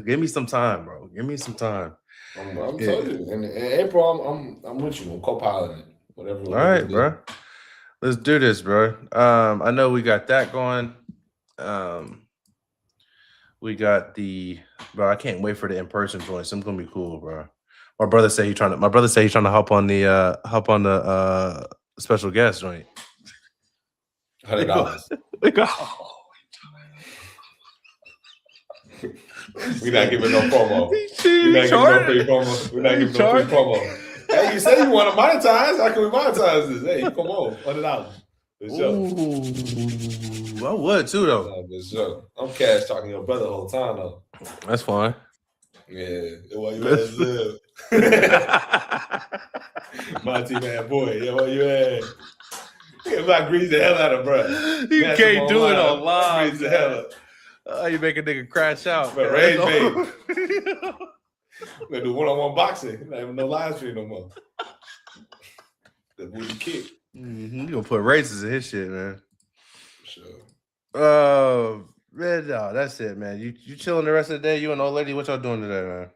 Give me some time, bro. Give me some time. I'm telling you. In April, I'm with you. I'm co-piloting it. Whatever. All right, bro. Let's do this, bro. I know we got that going. We got bro. I can't wait for the in-person joints. It's gonna be cool, bro. My brother said he's trying to hop on the special guest joint. $100. We're not giving no promo. We're not giving no free promo. We're not giving no free promo. Hey, you say you want to monetize? How can we monetize this? Hey, come on, $100. Ooh, I would too, though. Sure. I'm cash talking to your brother the whole time, though. That's fine. Yeah, why you ass live? Monty, man, boy, yeah, why you ass? If I grease the hell out of bro. You can't do it on live. Grease the hell out. You make a nigga crash out. But Rage, baby. We're gonna do one-on-one boxing. Not even no live stream no more. The booty kick. You gonna put races in his shit, man. Sure. Man, no, that's it, man. You chilling the rest of the day? You and old lady, what y'all doing today, man?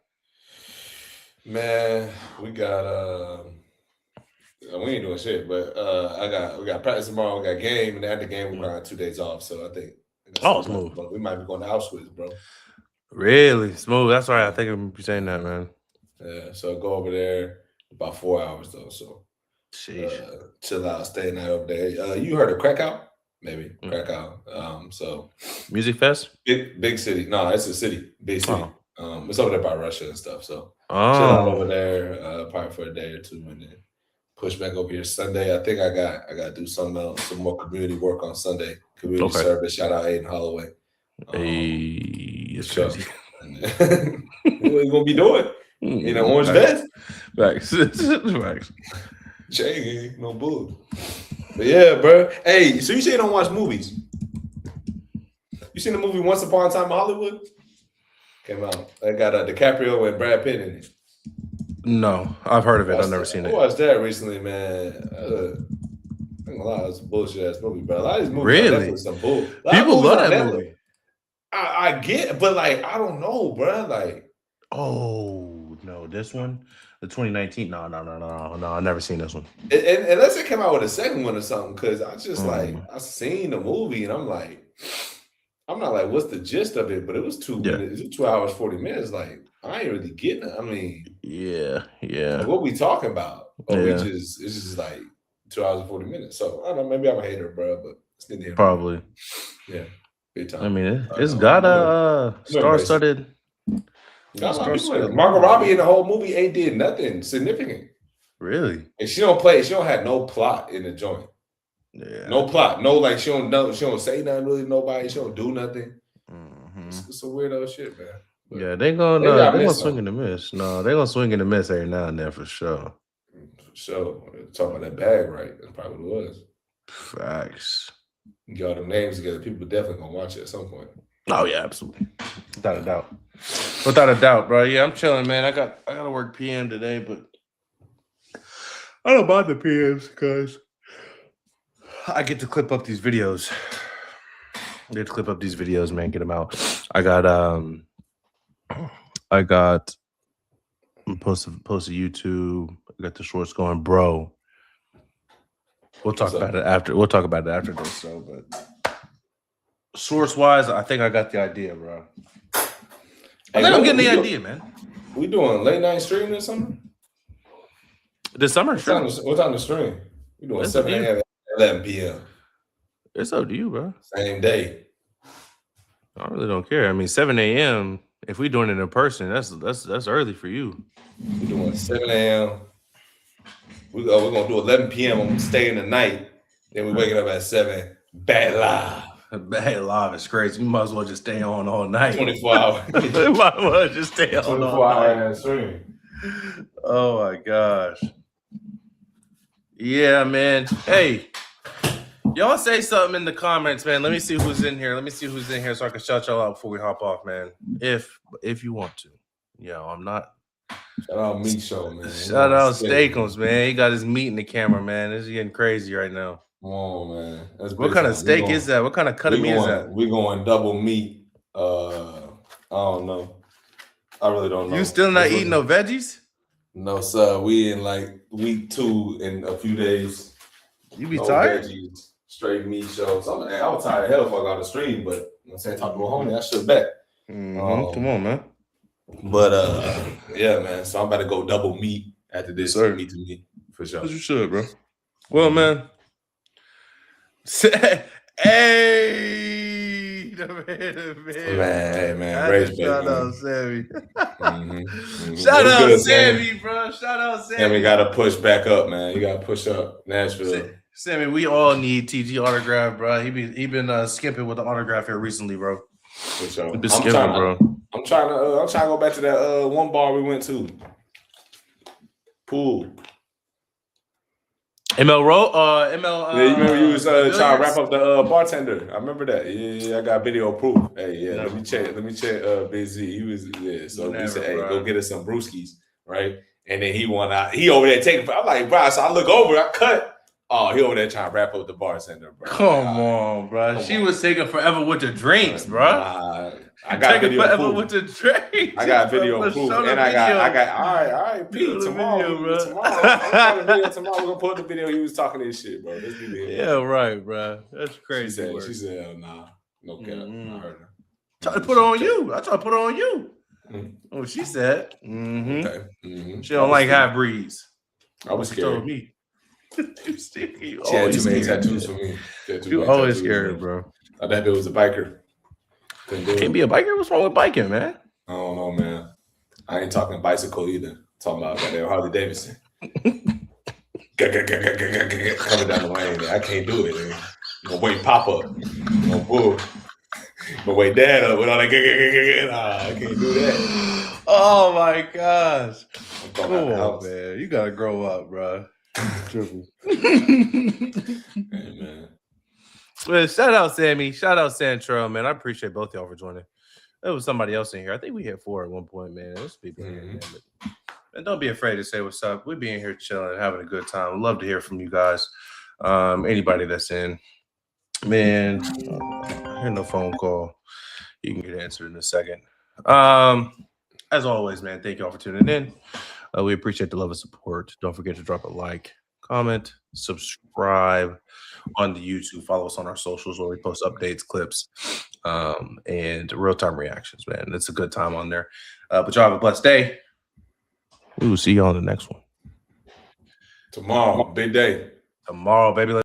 Man, we got we ain't doing shit, but we got practice tomorrow, we got game, and after the game we got 2 days off. So I think smooth. We might be going to Auschwitz, bro. Really smooth. That's right. I think I'm saying that, man. Yeah, so go over there about 4 hours though. So chill out, stay night over there. You heard of Krakow? Maybe Krakow. So Music Fest? Big city. No, it's a city. Big city. It's over there by Russia and stuff. So chill out over there, probably for a day or two, and then push back over here Sunday. I think I got to do something else, some more community work on Sunday. Community service. Shout out Aiden Holloway. It's crazy. What you gonna be doing? In an orange vest? Facts. Jay, no bull. But yeah, bro. Hey, so you say you don't watch movies? You seen the movie Once Upon a Time in Hollywood? Came out. They got DiCaprio and Brad Pitt in it. No, I've heard of it. I've never seen it. I watched that recently, man. I ain't gonna lie, it's a bullshit ass movie, but a lot of these movies really? are definitely some bull. People love that movie. I get, but like I don't know, bro. Like, oh no, this one, the 2019. No, I've never seen this one. And unless it came out with a second one or something, because I just like I seen the movie and I'm not like, what's the gist of it? But it was 2 minutes, 2 hours 40 minutes. Like I ain't really getting it. I mean, yeah. Like, what we talking about? Or it's just like 2 hours and 40 minutes. So I don't know. Maybe I'm a hater, bro. But it's in here. Probably. Yeah. Big time. I mean, it's got a star-studded. Margot Robbie in the whole movie ain't did nothing significant. Really? And she don't have no plot in the joint. Yeah. No plot. No, like she don't say nothing really to nobody. She don't do nothing. Mm-hmm. It's a weirdo shit, man. But yeah, they gonna swing and a miss. No, they gonna swing and a miss every now and then for sure. For sure. Talking about that bag, right? That's probably what it was. Facts. Get all them names together. People definitely gonna watch it at some point. Oh yeah, absolutely. Without a doubt. Without a doubt, bro. Yeah, I'm chilling, man. I gotta work PM today, but I don't mind the PMs because I get to clip up these videos. I get to clip up these videos, man. Get them out. I got post to YouTube. I got the shorts going, bro. We'll talk about it after. We'll talk about it after this, so but source wise, I think I got the idea, bro. I think I'm getting the idea, man. We doing late night stream this summer? This summer, sure. What time to stream? We doing 7 a.m. 11 p.m. It's up to you, bro. Same day. I really don't care. I mean, 7 a.m. If we doing it in person, that's early for you. We doing 7 a.m. We're gonna do 11 p.m. I'm staying the night. Then we waking up at 7. Bad live. Bad live is crazy. You might as well just stay on all night. 24 hours. You might as well just stay on 24 hour stream. Oh my gosh. Yeah, man. Hey, y'all say something in the comments, man. Let me see who's in here. Let me see who's in here so I can shout y'all out before we hop off, man. If you want to. Yo, I'm not. Shout out Meat Show, man. Shout out Steakums, man. He got his meat in the camera, man. This is getting crazy right now. Come on, man. What kind of steak is that? What kind of cut of meat is that? We're going double meat. I don't know. I really don't know. You still not eating no veggies? No, sir. We in like week 2 in a few days. You be tired? Veggies, straight meat shows. I was tired of hell if I got to stream, but you know what I'm saying, talk to a homie, I should bet. Come on, man. But yeah, man. So I'm about to go double meat after this. Meat to me, for sure. As you should, bro. Well, man. Hey, man. Rage shout out Sammy. Shout out Sammy, bro. Shout out Sammy. Sammy got to push back up, man. You got to push up, Nashville. Sammy, we all need TG autograph, bro. He been skipping with the autograph here recently, bro. For sure. He been skipping, bro. I'm trying to go back to that one bar we went to. Pool. ML. Yeah, you remember you was trying to wrap up the bartender. I remember that. Yeah, I got video proof. Hey, yeah, let me check Big Z. He was so he said, hey, go get us some brewskis, right? And then he went out. He over there taking. I'm like, bro. So I look over. I cut. Oh, he over there trying to wrap up the bartender, bro. Come on, bro. She was taking forever with the drinks, bro. I got taking video forever proof. with the drinks. I got video proof, and I got. All right, Pete. Tomorrow, we're gonna put the video. He was talking this shit, bro. Let's do it. Yeah, right, bro. That's crazy. She said, hell nah, no cap. I heard her. Try to put it on you. I try to put it on you. Oh, she said. Okay. She don't like half breeds. I was scared. Told me. She had too many tattoos for me. You always scared, bro. I thought it was a biker. Can't be a biker. What's wrong with biking, man? I don't know, man. I ain't talking bicycle either. Talking about goddamn Harley Davidson. Coming down the lane. I can't do it. Man. I'm gonna wait pop up. I'm gonna wait dad up with all that. Nah, I can't do that. Oh my gosh. Come on, man. You gotta grow up, bro. Triple. Hey, man. Well, shout out Sammy. Shout out Santrell, man. I appreciate both y'all for joining. There was somebody else in here. I think we hit 4 at one point, man. There's people in here, man. And don't be afraid to say what's up. We're being here chilling, having a good time. Love to hear from you guys. Anybody that's in. Man, I hear no phone call. You can get answered in a second. As always, man, thank y'all for tuning in. We appreciate the love and support. Don't forget to drop a like, comment, subscribe on the YouTube. Follow us on our socials where we post updates, clips, and real-time reactions, man. It's a good time on there. But y'all have a blessed day. We will see you on the next one. Tomorrow, big day. Tomorrow, baby.